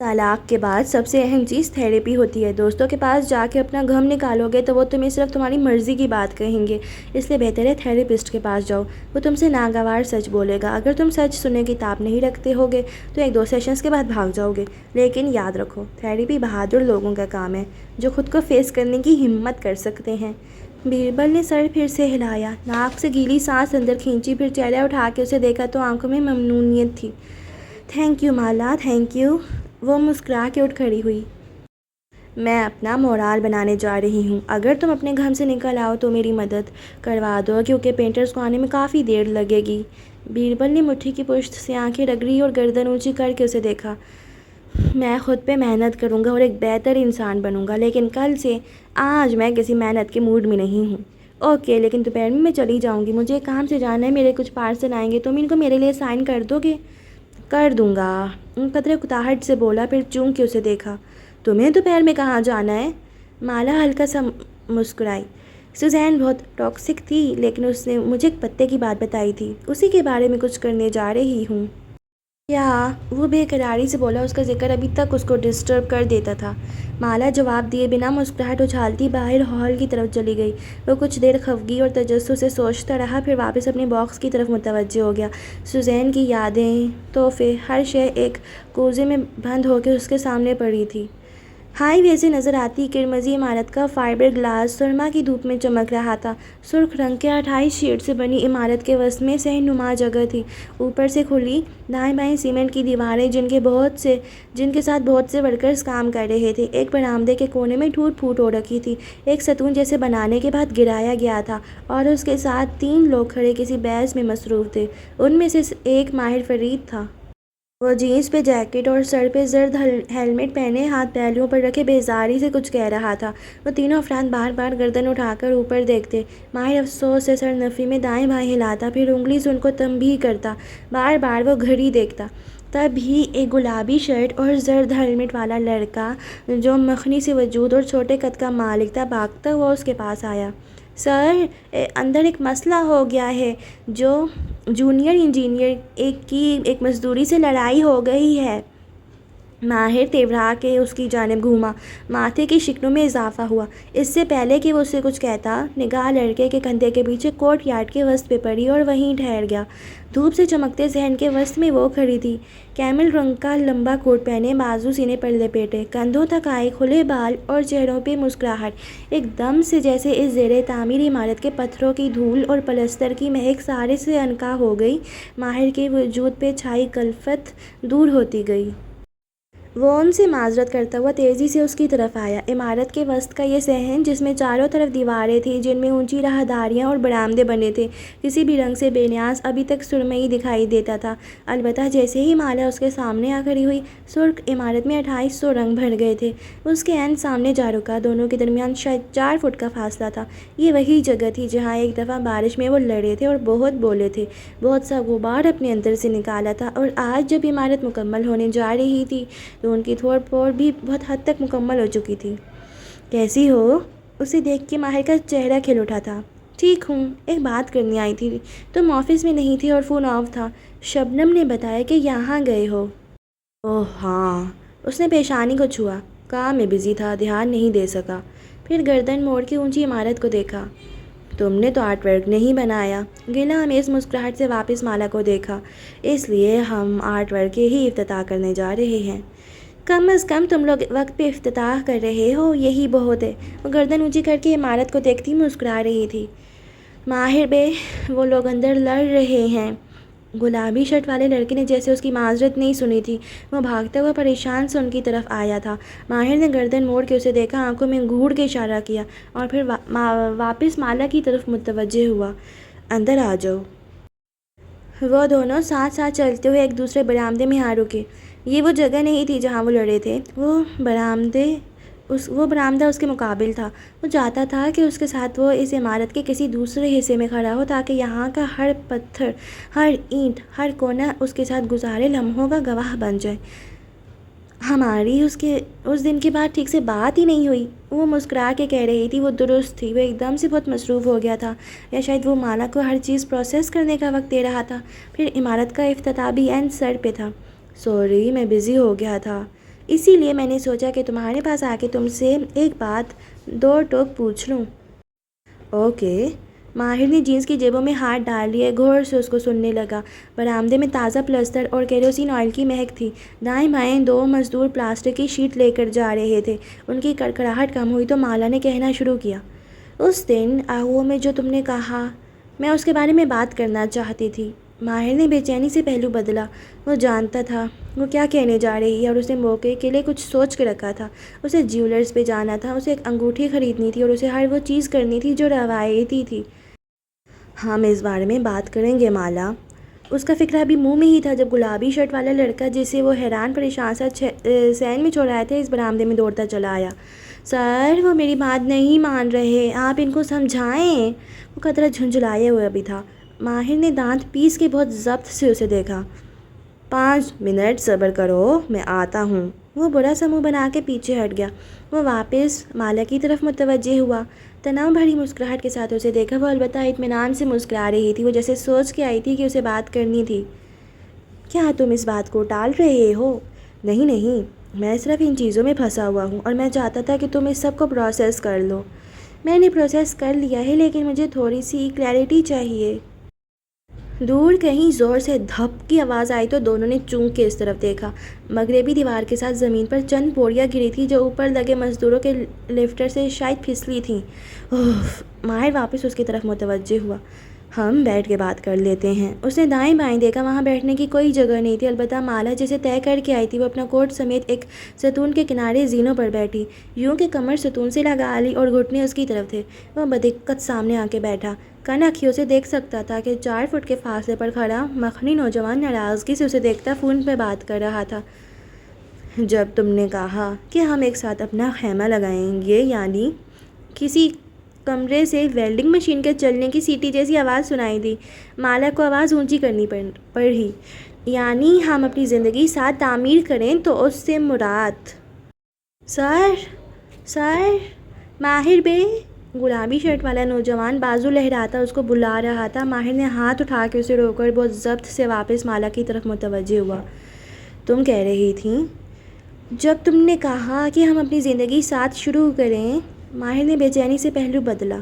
طلاق کے بعد سب سے اہم چیز تھیراپی ہوتی ہے۔ دوستوں کے پاس جا کے اپنا غم نکالو گے تو وہ تمہیں صرف تمہاری مرضی کی بات کہیں گے، اس لیے بہتر ہے تھیراپسٹ کے پاس جاؤ، وہ تم سے ناگوار سچ بولے گا۔ اگر تم سچ سننے کی تاب نہیں رکھتے ہوگے تو 1-2 سیشنز کے بعد بھاگ جاؤ گے، لیکن یاد رکھو تھیراپی بہادر لوگوں کا کام ہے جو خود کو فیس کرنے کی ہمت کر سکتے ہیں۔ بیربل نے سر پھر سے ہلایا، ناک سے گیلی سانس اندر کھینچی، پھر چہرہ اٹھا کے اسے دیکھا تو آنکھوں میں ممنونیت تھی۔ تھینک یو مالا، تھینک یو۔ وہ مسکرا کے اٹھ کھڑی ہوئی۔ میں اپنا مورال بنانے جا رہی ہوں، اگر تم اپنے گھر سے نکل آؤ تو میری مدد کروا دو کیونکہ پینٹرز کو آنے میں کافی دیر لگے گی۔ بیربل نے مٹھی کی پشت سے آنکھیں رگڑی اور گردن اونچی کر کے اسے دیکھا۔ میں خود پہ محنت کروں گا اور ایک بہتر انسان بنوں گا، لیکن کل سے آج میں کسی محنت کے موڈ میں نہیں ہوں۔ اوکے، لیکن دوپہر میں چلی جاؤں گی، مجھے کام سے جانا ہے، میرے کچھ پارسل آئیں گے، تم ان کو میرے لیے سائن کر دو گے؟ کر دوں گا، قدرے کتاہٹ سے بولا، پھر چونک کے اسے دیکھا۔ تمہیں دوپہر میں کہاں جانا ہے؟ مالا ہلکا سا مسکرائی۔ سوزین بہت ٹاکسک تھی، لیکن اس نے مجھے ایک پتے کی بات بتائی تھی، اسی کے بارے میں کچھ کرنے جا رہی ہوں۔ کیا؟ وہ بے قراری سے بولا، اس کا ذکر ابھی تک اس کو ڈسٹرب کر دیتا تھا۔ مالا جواب دیے بنا مسکراہٹ اچھالتی باہر ہال کی طرف چلی گئی۔ وہ کچھ دیر خفگی اور تجسس سے سوچتا رہا، پھر واپس اپنے باکس کی طرف متوجہ ہو گیا۔ سوزین کی یادیں، تحفے، ہر شے ایک کوزے میں بند ہو کے اس کے سامنے پڑی تھی۔ ہائی وے سے نظر آتی کرمزی عمارت کا فائبر گلاس سرما کی دھوپ میں چمک رہا تھا۔ سرخ رنگ کے 28 شیٹ سے بنی عمارت کے وسط میں صحن نما جگہ تھی۔ اوپر سے کھلی دائیں بائیں سیمنٹ کی دیواریں جن کے ساتھ بہت سے ورکرز کام کر رہے تھے۔ ایک برآمدے کے کونے میں ٹوٹ پھوٹ ہو رکھی تھی، ایک ستون جسے بنانے کے بعد گرایا گیا تھا، اور اس کے ساتھ 3 لوگ کھڑے کسی بحث میں مصروف تھے۔ ان میں سے ایک ماہر فرید تھا۔ وہ جینس پہ جیکٹ اور سر پہ زرد ہیلمٹ پہنے ہاتھ پہلوؤں پر رکھے بیزاری سے کچھ کہہ رہا تھا۔ وہ تینوں افراد بار بار گردن اٹھا کر اوپر دیکھتے۔ ماہر افسوس سے سر نفی میں دائیں بائیں ہلاتا، پھر انگلی سے ان کو تنبیہ کرتا۔ بار بار وہ گھڑی دیکھتا۔ تب ہی ایک گلابی شرٹ اور زرد ہیلمٹ والا لڑکا جو مخنی سے وجود اور چھوٹے قد کا مالک تھا، بھاگتا ہوا اس کے پاس آیا۔ سر، اندر ایک مسئلہ ہو گیا ہے، جو جونیئر انجینئر کی ایک مزدوری سے لڑائی ہو گئی ہے۔ ماہر تیورا کے اس کی جانب گھوما۔ ماتھے کی شکنوں میں اضافہ ہوا۔ اس سے پہلے کہ وہ اسے کچھ کہتا، نگاہ لڑکے کے کندھے کے پیچھے کورٹ یارڈ کے وسط پہ پڑی اور وہیں ٹھہر گیا۔ دھوپ سے چمکتے صحن کے وسط میں وہ کھڑی تھی، کیمل رنگ کا لمبا کوٹ پہنے، بازو سینے پر لپیٹے، کندھوں تک آئے کھلے بال اور چہروں پہ مسکراہٹ، ایک دم سے جیسے اس زیر تعمیر عمارت کے پتھروں کی دھول اور پلستر کی مہک سارے سے انکا ہو گئی۔ ماہر کے وجود پہ چھائی کلفت دور ہوتی گئی۔ وہ ان سے معذرت کرتا ہوا تیزی سے اس کی طرف آیا۔ عمارت کے وسط کا یہ صحن، جس میں چاروں طرف دیواریں تھیں جن میں اونچی راہداریاں اور برآمدے بنے تھے، کسی بھی رنگ سے بے نیاز ابھی تک سرمئی دکھائی دیتا تھا۔ البتہ جیسے ہی مالا اس کے سامنے آ کھڑی ہوئی، سرخ عمارت میں 2800 رنگ بھر گئے تھے۔ اس کے عین سامنے جا رکا، دونوں کے درمیان شاید 4 فٹ کا فاصلہ تھا۔ یہ وہی جگہ تھی جہاں ایک دفعہ بارش میں وہ لڑے تھے اور بہت بولے تھے، بہت سا غبار اپنے اندر سے نکالا تھا، اور آج جب عمارت مکمل ہونے جا رہی تھی تو ان کی تھوڑ پھوڑ بھی بہت حد تک مکمل ہو چکی تھی۔ کیسی ہو؟ اسے دیکھ کے ماہر کا چہرہ کھل اٹھا تھا۔ ٹھیک ہوں، ایک بات کرنی آئی تھی۔ تم آفس میں نہیں تھے اور فون آف تھا، شبنم نے بتایا کہ یہاں گئے ہو۔ اوہ ہاں، اس نے پیشانی کو چھوا۔ کام میں بزی تھا، دھیان نہیں دے سکا۔ پھر گردن موڑ کے اونچی عمارت کو دیکھا۔ تم نے تو آرٹ ورک نہیں بنایا؟ گلہ امیز مسکراہٹ سے واپس مالا کو دیکھا۔ اس لیے ہم آرٹ ورک کے ہی افتتاح کرنے جا رہے ہیں۔ کم از کم تم لوگ وقت پہ افتتاح کر رہے ہو، یہی بہت ہے۔ وہ گردن اونچی کر کے عمارت کو دیکھتی مسکرا رہی تھی۔ ماہر بے، وہ لوگ اندر لڑ رہے ہیں۔ گلابی شرٹ والے لڑکے نے جیسے اس کی معذرت نہیں سنی تھی، وہ بھاگتا ہوا پریشان سے ان کی طرف آیا تھا۔ ماہر نے گردن موڑ کے اسے دیکھا، آنکھوں میں گھور کے اشارہ کیا، اور پھر واپس مالا کی طرف متوجہ ہوا۔ اندر آ جاؤ۔ وہ دونوں ساتھ ساتھ چلتے ہوئے ایک دوسرے برآمدے میں آ رکے۔ یہ وہ جگہ نہیں تھی جہاں وہ لڑے تھے، وہ برآمدہ اس کے مقابل تھا۔ وہ چاہتا تھا کہ اس کے ساتھ وہ اس عمارت کے کسی دوسرے حصے میں کھڑا ہو، تاکہ یہاں کا ہر پتھر، ہر اینٹ، ہر کونا اس کے ساتھ گزارے لمحوں کا گواہ بن جائے۔ ہماری اس دن کے بعد ٹھیک سے بات ہی نہیں ہوئی، وہ مسکرا کے کہہ رہی تھی۔ وہ درست تھی، وہ ایک دم سے بہت مصروف ہو گیا تھا، یا شاید وہ مالا کو ہر چیز پروسیس کرنے کا وقت دے رہا تھا۔ پھر عمارت کا افتتاح بھی عین سر پہ تھا۔ سوری، میں بزی ہو گیا تھا، اسی لیے میں نے سوچا کہ تمہارے پاس آ کے تم سے ایک بات 2 ٹوک پوچھ لوں۔ اوکے۔ ماہر نے جینس کی جیبوں میں ہاتھ ڈال لیے، غور سے اس کو سننے لگا۔ برآمدے میں تازہ پلستر اور کیروسین آئل کی مہک تھی۔ دائیں بائیں 2 مزدور پلاسٹک کی شیٹ لے کر جا رہے تھے۔ ان کی کڑکڑاہٹ کم ہوئی تو مالا نے کہنا شروع کیا۔ اس دن آہو میں جو تم نے کہا، میں اس کے بارے میں بات کرنا چاہتی تھی۔ ماہر نے بے چینی سے پہلو بدلا۔ وہ جانتا تھا وہ کیا کہنے جا رہی ہے، اور اس نے موقع کے لیے کچھ سوچ کے رکھا تھا۔ اسے جیولرز پہ جانا تھا، اسے ایک انگوٹھی خریدنی تھی، اور اسے ہر وہ چیز کرنی تھی جو روایتی تھی۔ ہم اس بارے میں بات کریں گے مالا۔ اس کا فکر ابھی منہ میں ہی تھا جب گلابی شرٹ والا لڑکا جسے وہ حیران پریشان سا سین میں چھوڑائے تھے اس برآمدے میں دوڑتا چلا آیا۔ سر وہ میری بات نہیں مان رہے، آپ ان کو سمجھائیں۔ وہ قطرہ جھنجھلائے ہوئے ابھی تھا۔ ماہر نے دانت پیس کے بہت ضبط سے اسے دیکھا۔ 5 منٹ صبر کرو، میں آتا ہوں۔ وہ برا سا منہ بنا کے پیچھے ہٹ گیا۔ وہ واپس مالا کی طرف متوجہ ہوا۔ تناؤ بھری مسکراہٹ کے ساتھ اسے دیکھا۔ وہ البتہ اطمینان سے مسکرا رہی تھی، وہ جیسے سوچ کے آئی تھی کہ اسے بات کرنی تھی۔ کیا تم اس بات کو ٹال رہے ہو؟ نہیں نہیں، میں صرف ان چیزوں میں پھنسا ہوا ہوں اور میں چاہتا تھا کہ تم اس سب کو پروسیس کر لو۔ میں نے پروسیس کر لیا ہے لیکن مجھے تھوڑی سی کلیئرٹی چاہیے۔ دور کہیں زور سے دھپ کی آواز آئی تو دونوں نے چونک کے اس طرف دیکھا۔ مغربی دیوار کے ساتھ زمین پر چند بوریاں گری تھیں جو اوپر لگے مزدوروں کے لفٹر سے شاید پھسلی تھیں۔ اوف! ماہر واپس اس کی طرف متوجہ ہوا۔ ہم بیٹھ کے بات کر لیتے ہیں۔ اس نے دائیں بائیں دیکھا، وہاں بیٹھنے کی کوئی جگہ نہیں تھی، البتہ مالا جسے طے کر کے آئی تھی وہ اپنا کوٹ سمیت ایک ستون کے کنارے زینوں پر بیٹھی، یوں کہ کمر ستون سے لگا لی اور گھٹنے اس کی طرف تھے۔ وہ بدقت سامنے آ کے بیٹھا، کن اکھیوں سے دیکھ سکتا تھا کہ 4 فٹ کے فاصلے پر کھڑا مخنی نوجوان ناراضگی سے اسے دیکھتا فون پہ بات کر رہا تھا۔ جب تم نے کہا کہ ہم ایک ساتھ اپنا خیمہ لگائیں گے، یعنی کسی کمرے سے ویلڈنگ مشین کے چلنے کی سیٹی جیسی آواز سنائی دی۔ مالا کو آواز اونچی کرنی پڑی۔ یعنی ہم اپنی زندگی ساتھ تعمیر کریں تو اس سے مراد؟ سر ماہر بے! گلابی شرٹ والا نوجوان بازو لہراتا اس کو بلا رہا تھا۔ ماہر نے ہاتھ اٹھا کے اسے روک کر بہت ضبط سے واپس مالا کی طرف متوجہ ہوا۔ تم کہہ رہی تھیں جب تم نے کہا کہ ہم اپنی زندگی ساتھ شروع کریں۔ ماہر نے بے چینی سے پہلو بدلا۔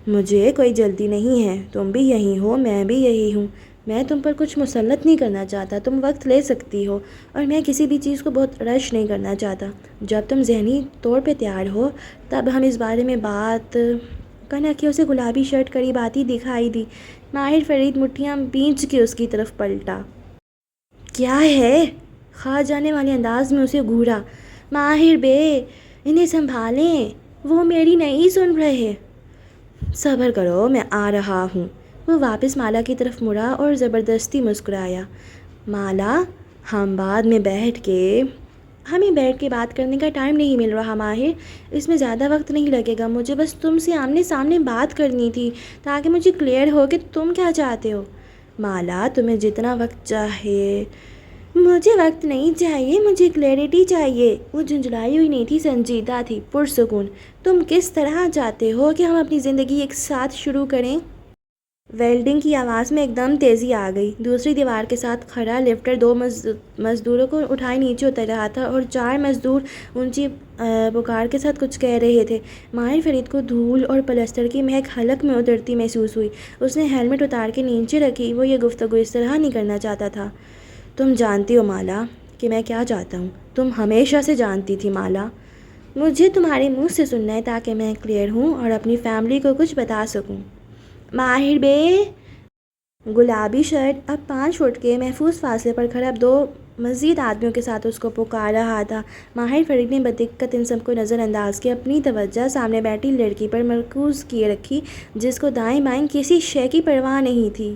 مجھے کوئی جلدی نہیں ہے، تم بھی یہی ہو، میں بھی یہی ہوں۔ میں تم پر کچھ مسلط نہیں کرنا چاہتا، تم وقت لے سکتی ہو، اور میں کسی بھی چیز کو بہت رش نہیں کرنا چاہتا۔ جب تم ذہنی طور پہ تیار ہو تب ہم اس بارے میں بات۔ کن اکھیوں سے گلابی شرٹ قریب آتی دکھائی دی۔ ماہر فرید مٹھیاں بھینچ کے اس کی طرف پلٹا۔ کیا ہے؟ کھا جانے والے انداز میں اسے گھورا۔ ماہر بے، انہیں سنبھالیں، وہ میری نہیں سن رہے۔ صبر کرو، میں آ رہا ہوں۔ وہ واپس مالا کی طرف مڑا اور زبردستی مسکرایا۔ مالا، ہمیں بیٹھ کے بات کرنے کا ٹائم نہیں مل رہا ماہر، اس میں زیادہ وقت نہیں لگے گا۔ مجھے بس تم سے آمنے سامنے بات کرنی تھی تاکہ مجھے کلیئر ہو کہ تم کیا چاہتے ہو۔ مالا، تمہیں جتنا وقت چاہیے۔ مجھے وقت نہیں چاہیے، مجھے کلیئرٹی چاہیے۔ وہ جھنجھلائی ہوئی نہیں تھی، سنجیدہ تھی، پرسکون۔ تم کس طرح چاہتے ہو کہ ہم اپنی زندگی ایک ساتھ شروع کریں؟ ویلڈنگ کی آواز میں ایک دم تیزی آ گئی۔ دوسری دیوار کے ساتھ کھڑا لفٹر 2 مزدوروں کو اٹھائے نیچے اتر رہا تھا اور 4 مزدور اونچی پکار کے ساتھ کچھ کہہ رہے تھے۔ ماہر فرید کو دھول اور پلسٹر کی مہک حلق میں اترتی محسوس ہوئی۔ اس نے ہیلمٹ اتار کے نیچے رکھی۔ وہ یہ گفتگو اس طرح نہیں کرنا چاہتا تھا۔ تم جانتی ہو مالا کہ میں کیا چاہتا ہوں، تم ہمیشہ سے جانتی تھی مالا۔ مجھے تمہارے منہ سے سننا ہے تاکہ میں کلیئر ہوں اور اپنی فیملی کو کچھ بتا سکوں۔ ماہر بے! گلابی شرٹ اب 5 فٹ کے محفوظ فاصلے پر کھڑا 2 مزید آدمیوں کے ساتھ اس کو پکار رہا تھا۔ ماہر فرید نے بدقت ان سب کو نظر انداز کیا، اپنی توجہ سامنے بیٹھی لڑکی پر مرکوز کیے رکھی جس کو دائیں بائیں کسی شے کی پرواہ نہیں تھی۔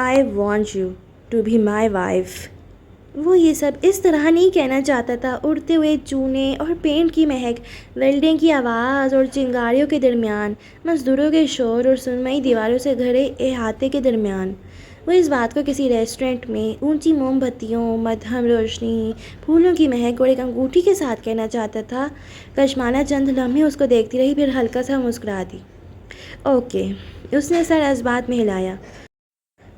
I want you to be my wife۔ وہ یہ سب اس طرح نہیں کہنا چاہتا تھا۔ اڑتے ہوئے چونے اور پینٹ کی مہک، ویلڈنگ کی آواز اور چنگاریوں کے درمیان، مزدوروں کے شور اور سنمئی دیواروں سے گھرے احاطے کے درمیان، وہ اس بات کو کسی ریسٹورنٹ میں اونچی موم بتیوں، مدھم روشنی، پھولوں کی مہک اور ایک انگوٹھی کے ساتھ کہنا چاہتا تھا۔ کشمانہ چند لمحے اس کو دیکھتی رہی، پھر ہلکا سا مسکرا دی۔ اوکے، اس نے سر اس بات میں ہلایا۔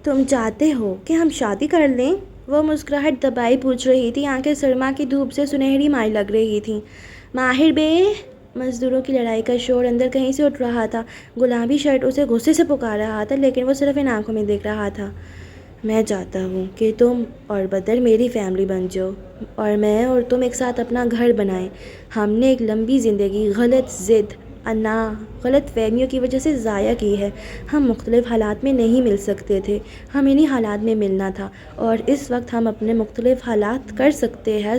تم چاہتے ہو کہ ہم شادی کر لیں؟ وہ مسکراہٹ دبائی پوچھ رہی تھی، آنکھیں سرما کی دھوپ سے سنہری مائل لگ رہی تھیں۔ ماہر بے! مزدوروں کی لڑائی کا شور اندر کہیں سے اٹھ رہا تھا۔ گلابی شرٹ اسے غصے سے پکار رہا تھا لیکن وہ صرف ان آنکھوں میں دیکھ رہا تھا۔ میں چاہتا ہوں کہ تم اور بدر میری فیملی بن جاؤ اور میں اور تم ایک ساتھ اپنا گھر بنائیں۔ ہم نے ایک لمبی زندگی، غلط ضد انا غلط فہمیوں کی وجہ سے ضائع کی ہے۔ ہم مختلف حالات میں نہیں مل سکتے تھے، ہم انہی حالات میں ملنا تھا، اور اس وقت ہم اپنے مختلف حالات کر سکتے ہیں۔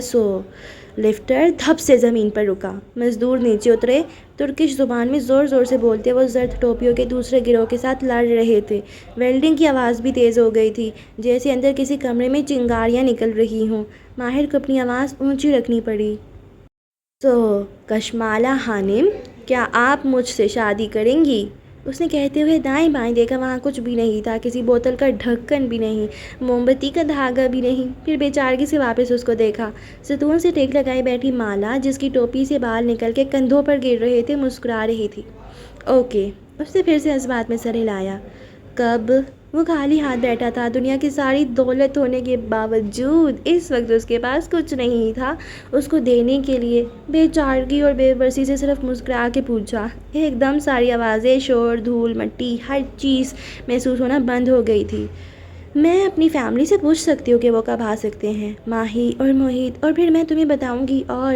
لفٹر دھپ سے زمین پر رکا، مزدور نیچے اترے۔ ترکش زبان میں زور زور سے بولتے وہ زرد ٹوپیوں کے دوسرے گروہ کے ساتھ لڑ رہے تھے۔ ویلڈنگ کی آواز بھی تیز ہو گئی تھی، جیسے اندر کسی کمرے میں چنگاریاں نکل رہی ہوں۔ ماہر کو اپنی آواز اونچی رکھنی پڑی۔ کشمالہ خانم، کیا آپ مجھ سے شادی کریں گی؟ اس نے کہتے ہوئے دائیں بائیں دیکھا، وہاں کچھ بھی نہیں تھا، کسی بوتل کا ڈھکن بھی نہیں، موم بتی کا دھاگا بھی نہیں۔ پھر بے چارگی سے واپس اس کو دیکھا۔ ستون سے ٹیک لگائے بیٹھی مالا، جس کی ٹوپی سے بال نکل کے کندھوں پر گر رہے تھے، مسکرا رہی تھی۔ اوکے، اس نے پھر سے اس بات میں سر ہلایا۔ کب؟ وہ خالی ہاتھ بیٹھا تھا، دنیا کی ساری دولت ہونے کے باوجود اس وقت اس کے پاس کچھ نہیں تھا اس کو دینے کے لیے۔ بے چارگی اور بے بسی سے صرف مسکرا کے پوچھا۔ ایک دم ساری آوازیں، شور، دھول، مٹی، ہر چیز محسوس ہونا بند ہو گئی تھی۔ میں اپنی فیملی سے پوچھ سکتی ہوں کہ وہ کب آ سکتے ہیں، ماہی اور محیط، اور پھر میں تمہیں بتاؤں گی۔ اور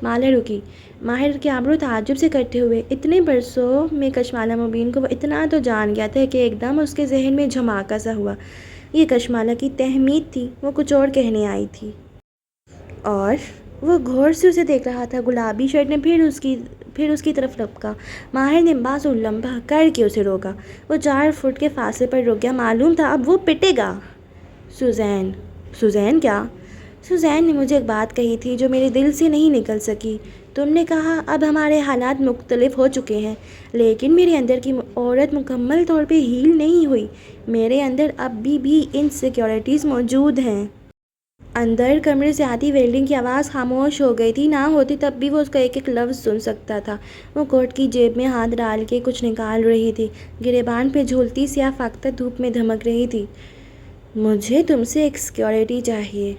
مالا رکی۔ ماہر کے ابرو تعجب سے کٹے ہوئے۔ اتنے برسوں میں کشمالہ مبین کو وہ اتنا تو جان گیا تھا کہ ایک دم اس کے ذہن میں جھماکا سا ہوا۔ یہ کشمالہ کی تہمید تھی، وہ کچھ اور کہنے آئی تھی۔ اور وہ غور سے اسے دیکھ رہا تھا۔ گلابی شرٹ نے پھر اس کی طرف لپکا۔ ماہر نے بازو لمبا کر کے اسے روکا۔ وہ 4 فٹ کے فاصلے پر رک گیا، معلوم تھا اب وہ پٹے گا۔ سوزین کیا؟ سوزین نے مجھے ایک بات کہی تھی جو میرے دل سے نہیں نکل سکی۔ تم نے کہا اب ہمارے حالات مختلف ہو چکے ہیں، لیکن میرے اندر کی عورت مکمل طور پہ ہیل نہیں ہوئی۔ میرے اندر اب بھی انسیکیورٹیز موجود ہیں۔ اندر کمرے سے آتی ویلڈنگ کی آواز خاموش ہو گئی تھی، نہ ہوتی تب بھی وہ اس کا ایک ایک لفظ سن سکتا تھا۔ وہ کوٹ کی جیب میں ہاتھ ڈال کے کچھ نکال رہی تھی، گریبان پہ جھولتی سیاہ فاختہ دھوپ میں دھمک رہی تھی۔ مجھے تم سے ایک سیکیورٹی چاہیے۔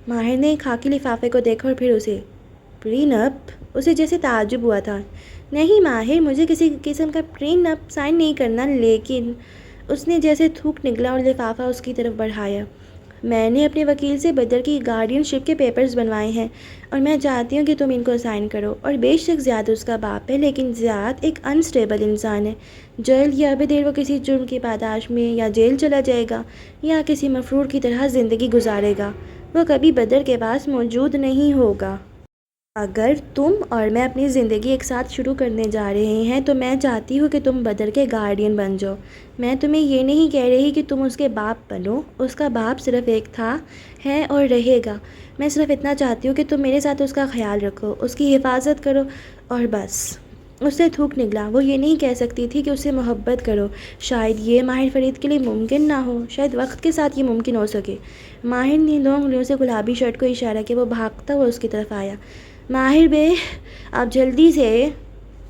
ماہر نے خاکی لفافے کو دیکھا اور پھر اسے پرین اپ؟ اسے جیسے تعجب ہوا تھا۔ نہیں ماہر، مجھے کسی قسم کا پرین اپ سائن نہیں کرنا، لیکن اس نے جیسے تھوک نگلا اور لفافہ اس کی طرف بڑھایا۔ میں نے اپنے وکیل سے بدر کی گارڈین شپ کے پیپرز بنوائے ہیں، اور میں چاہتی ہوں کہ تم ان کو سائن کرو۔ اور بے شک زیاد اس کا باپ ہے، لیکن زیاد ایک انسٹیبل انسان ہے۔ جلد یا بدیر وہ کسی جرم کی پاداش میں یا جیل چلا جائے گا، یا کسی مفرور کی طرح زندگی گزارے گا۔ وہ کبھی بدر کے پاس موجود نہیں ہوگا۔ اگر تم اور میں اپنی زندگی ایک ساتھ شروع کرنے جا رہے ہیں تو میں چاہتی ہوں کہ تم بدر کے گارڈین بن جاؤ۔ میں تمہیں یہ نہیں کہہ رہی کہ تم اس کے باپ بنو، اس کا باپ صرف ایک تھا، ہے اور رہے گا۔ میں صرف اتنا چاہتی ہوں کہ تم میرے ساتھ اس کا خیال رکھو، اس کی حفاظت کرو، اور بس۔ اس سے تھوک نکلا۔ وہ یہ نہیں کہہ سکتی تھی کہ اس سے محبت کرو، شاید یہ ماہر فرید کے لیے ممکن نہ ہو، شاید وقت کے ساتھ یہ ممکن ہو سکے۔ ماہر نے 2 انگلیوں سے گلابی شرٹ کو اشارہ کیا، وہ بھاگتا ہوا اس کی طرف آیا۔ ماہر بے، آپ جلدی سے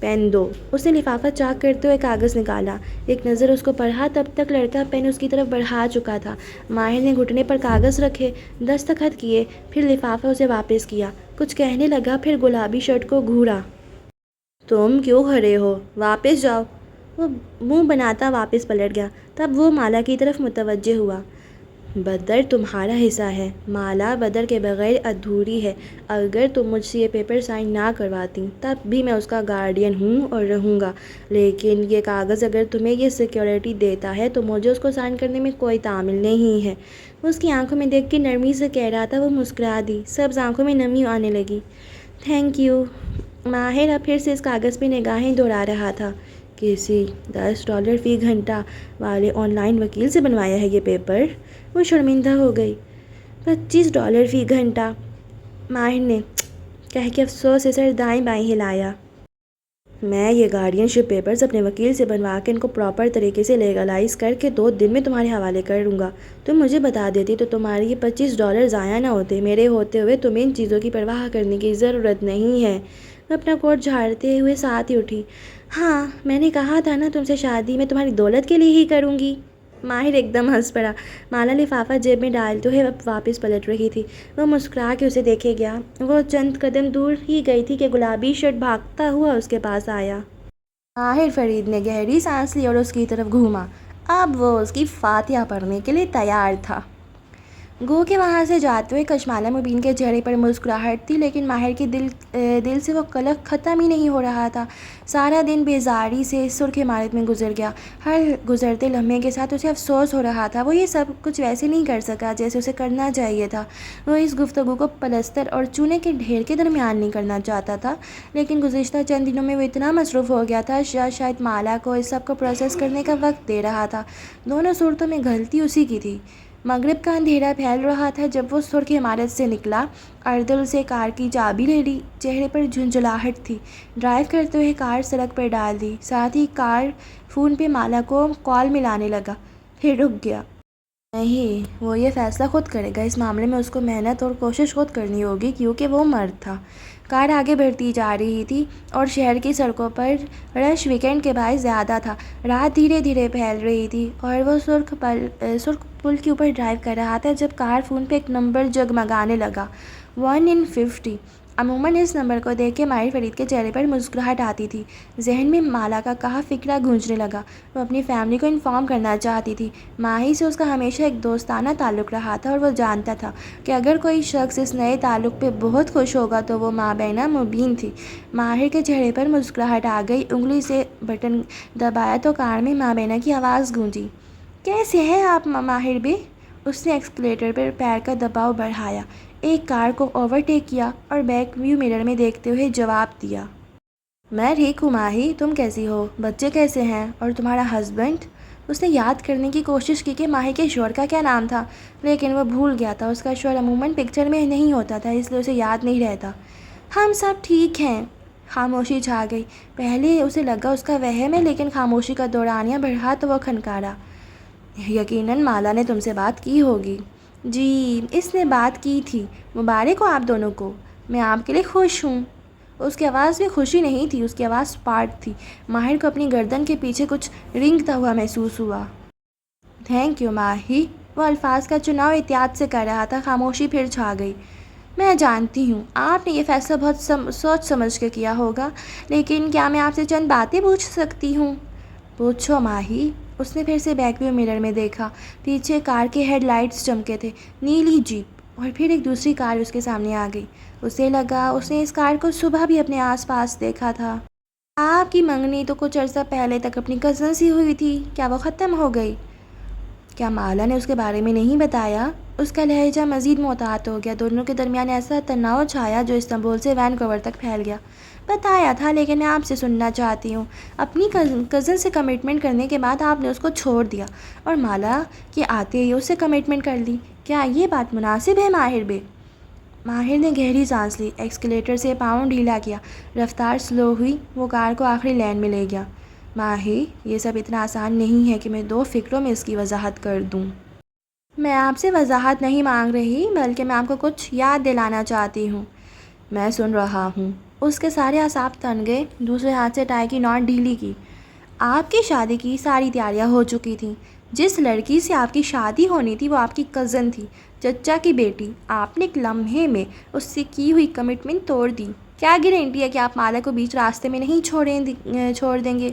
پین دو۔ اس نے لفافہ چاک کرتے ہوئے کاغذ نکالا۔ ایک نظر اس کو پڑھا، تب تک لڑکا پین اس کی طرف بڑھا چکا تھا۔ ماہر نے گھٹنے پر کاغذ رکھے، دستخط کیے، پھر لفافہ اسے واپس کیا۔ کچھ کہنے لگا، پھر گلابی شرٹ کو گھورا۔ تم کیوں کھڑے ہو؟ واپس جاؤ۔ وہ منہ بناتا واپس پلٹ گیا۔ تب وہ مالا کی طرف متوجہ ہوا۔ بدر تمہارا حصہ ہے، مالا بدر کے بغیر ادھوری ہے۔ اگر تم مجھ سے یہ پیپر سائن نہ کرواتی تب بھی میں اس کا گارڈین ہوں اور رہوں گا، لیکن یہ کاغذ اگر تمہیں یہ سیکیورٹی دیتا ہے تو مجھے اس کو سائن کرنے میں کوئی تعمیل نہیں ہے۔ وہ اس کی آنکھوں میں دیکھ کے نرمی سے کہہ رہا تھا۔ وہ مسکرا دی، سبز آنکھوں میں نمی آنے لگی۔ Thank you. ماہر اب پھر سے اس کاغذ پہ نگاہیں دوڑا رہا تھا۔ کسی $10 فی گھنٹہ والے آن لائن وکیل سے بنوایا ہے یہ پیپر؟ وہ شرمندہ ہو گئی۔ $25 فی گھنٹہ، ماہر نے کہہ کے افسوس سے سر دائیں بائیں ہلایا۔ میں یہ گارڈین شپ پیپرز اپنے وکیل سے بنوا کے ان کو پراپر طریقے سے لیگلائز کر کے 2 دن میں تمہارے حوالے کر دوں گا۔ تم مجھے بتا دیتی تو تمہارے یہ $25 ضائع نہ ہوتے۔ میرے ہوتے ہوئے تمہیں ان چیزوں کی پرواہ کرنے کی ضرورت نہیں ہے۔ وہ اپنا کوٹ جھاڑتے ہوئے ساتھ ہی اٹھی۔ ہاں، میں نے کہا تھا نا تم سے شادی میں تمہاری دولت کے لیے ہی کروں گی۔ ماہر ایک دم ہنس پڑا۔ مالا لفافہ جیب میں ڈالتے ہوئے واپس پلٹ رہی تھی۔ وہ مسکرا کے اسے دیکھے گیا۔ وہ چند قدم دور ہی گئی تھی کہ گلابی شرٹ بھاگتا ہوا اس کے پاس آیا۔ ماہر فرید نے گہری سانس لی اور اس کی طرف گھوما۔ اب وہ اس کی فاتحہ پڑھنے کے لیے تیار تھا۔ گو کہ وہاں سے جاتے ہوئے کشمالہ مبین کے چہرے پر مسکراہٹ تھی، لیکن ماہر کے دل سے وہ قلق ختم ہی نہیں ہو رہا تھا۔ سارا دن بیزاری سے سرخ عمارت میں گزر گیا۔ ہر گزرتے لمحے کے ساتھ اسے افسوس ہو رہا تھا، وہ یہ سب کچھ ویسے نہیں کر سکا جیسے اسے کرنا چاہیے تھا۔ وہ اس گفتگو کو پلستر اور چونے کے ڈھیر کے درمیان نہیں کرنا چاہتا تھا، لیکن گزشتہ چند دنوں میں وہ اتنا مصروف ہو گیا تھا شاید مالا کو اس سب کو پروسیس کرنے کا وقت دے رہا تھا۔ دونوں صورتوں میں غلطی اسی کی تھی۔ مغرب کا اندھیرا پھیل رہا تھا جب وہ سرخ عمارت سے نکلا۔ اردل سے کار کی چابی لے لی، چہرے پر جھنجھلاہٹ تھی۔ ڈرائیو کرتے ہوئے کار سڑک پر ڈال دی، ساتھ ہی کار فون پہ مالا کو کال ملانے لگا، پھر رک گیا۔ نہیں، وہ یہ فیصلہ خود کرے گا۔ اس معاملے میں اس کو محنت اور کوشش خود کرنی ہوگی کیونکہ وہ مرد تھا۔ کار آگے بڑھتی جا رہی تھی اور شہر کی سڑکوں پر رش ویکنڈ کے باعث زیادہ تھا۔ رات دھیرے دھیرے پھیل رہی تھی اور وہ سرخ پل کے اوپر ڈرائیو کر رہا تھا جب کار فون پہ ایک نمبر جگمگانے لگا، 1 in 50۔ عموماً اس نمبر کو دیکھ کے ماہر فرید کے چہرے پر مسکراہٹ آتی تھی۔ ذہن میں مالا کا کہا فکرہ گونجنے لگا۔ وہ اپنی فیملی کو انفارم کرنا چاہتی تھی۔ ماہی سے اس کا ہمیشہ ایک دوستانہ تعلق رہا تھا اور وہ جانتا تھا کہ اگر کوئی شخص اس نئے تعلق پہ بہت خوش ہوگا تو وہ مابینہ مبین تھی۔ ماہر کے چہرے پر مسکراہٹ آ گئی، انگلی سے بٹن دبایا تو کار میں مابینہ کی آواز گونجی۔ کیسے ہیں آپ ماہر بے؟ اس نے ایکسیلیٹر پر پیر کا دباؤ بڑھایا، ایک کار کو اوورٹیک کیا اور بیک ویو مرر میں دیکھتے ہوئے جواب دیا۔ میں ٹھیک ہوں ماہی، تم کیسی ہو؟ بچے کیسے ہیں؟ اور تمہارا ہسبینڈ؟ اس نے یاد کرنے کی کوشش کی کہ ماہی کے شوہر کا کیا نام تھا، لیکن وہ بھول گیا تھا۔ اس کا شوہر عموماً پکچر میں نہیں ہوتا تھا، اس لیے اسے یاد نہیں رہتا۔ ہم سب ٹھیک ہیں۔ خاموشی چھا گئی۔ پہلے اسے لگا اس کا وہم ہے، لیکن خاموشی کا دورانیہ بڑھا تو وہ کھنکارا۔ یقیناً مالا نے تم سے بات کی ہوگی۔ جی، اس نے بات کی تھی۔ مبارک ہو آپ دونوں کو، میں آپ کے لیے خوش ہوں۔ اس کی آواز میں خوشی نہیں تھی، اس کی آواز پاٹ تھی۔ ماہر کو اپنی گردن کے پیچھے کچھ رینگتا ہوا محسوس ہوا۔ تھینک یو ماہی، وہ الفاظ کا چناؤ احتیاط سے کر رہا تھا۔ خاموشی پھر چھا گئی۔ میں جانتی ہوں آپ نے یہ فیصلہ بہت سوچ سمجھ کے کیا ہوگا، لیکن کیا میں آپ سے چند باتیں پوچھ سکتی ہوں؟ پوچھو ماہی۔ اس نے پھر سے بیک ویو مرر میں دیکھا۔ پیچھے کار کے ہیڈ لائٹس چمکے تھے، نیلی جیپ، اور پھر ایک دوسری کار اس کے سامنے آ گئی۔ اسے لگا اس نے اس کار کو صبح بھی اپنے آس پاس دیکھا تھا۔ آپ کی منگنی تو کچھ عرصہ پہلے تک اپنی کزن سے ہوئی تھی، کیا وہ ختم ہو گئی؟ کیا مالا نے اس کے بارے میں نہیں بتایا؟ اس کا لہجہ مزید محتاط ہو گیا۔ دونوں کے درمیان ایسا تناؤ چھایا جو استنبول سے وینکوور تک پھیل گیا۔ بتایا تھا، لیکن میں آپ سے سننا چاہتی ہوں۔ اپنی کزن سے کمٹمنٹ کرنے کے بعد آپ نے اس کو چھوڑ دیا اور مالا کے آتے ہی اس سے کمٹمنٹ کر لی، کیا یہ بات مناسب ہے ماہر بے؟ ماہر نے گہری سانس لی، ایکسیلیٹر سے پاؤں ڈھیلا کیا، رفتار سلو ہوئی، وہ کار کو آخری لین میں لے گیا۔ ماہی، یہ سب اتنا آسان نہیں ہے کہ میں 2 فکروں میں اس کی وضاحت کر دوں۔ میں آپ سے وضاحت نہیں مانگ رہی، بلکہ میں آپ کو کچھ یاد دلانا چاہتی ہوں۔ میں سن رہا ہوں۔ اس کے سارے اعصاب تن گئے، دوسرے ہاتھ سے ٹائی کی ناٹ ڈھیلی کی۔ آپ کی شادی کی ساری تیاریاں ہو چکی تھیں۔ جس لڑکی سے آپ کی شادی ہونی تھی وہ آپ کی کزن تھی، چچا کی بیٹی۔ آپ نے ایک لمحے میں اس سے کی ہوئی کمٹمنٹ توڑ دی۔ کیا گارنٹی ہے کہ آپ مالا کو بیچ راستے میں نہیں چھوڑ دیں گے؟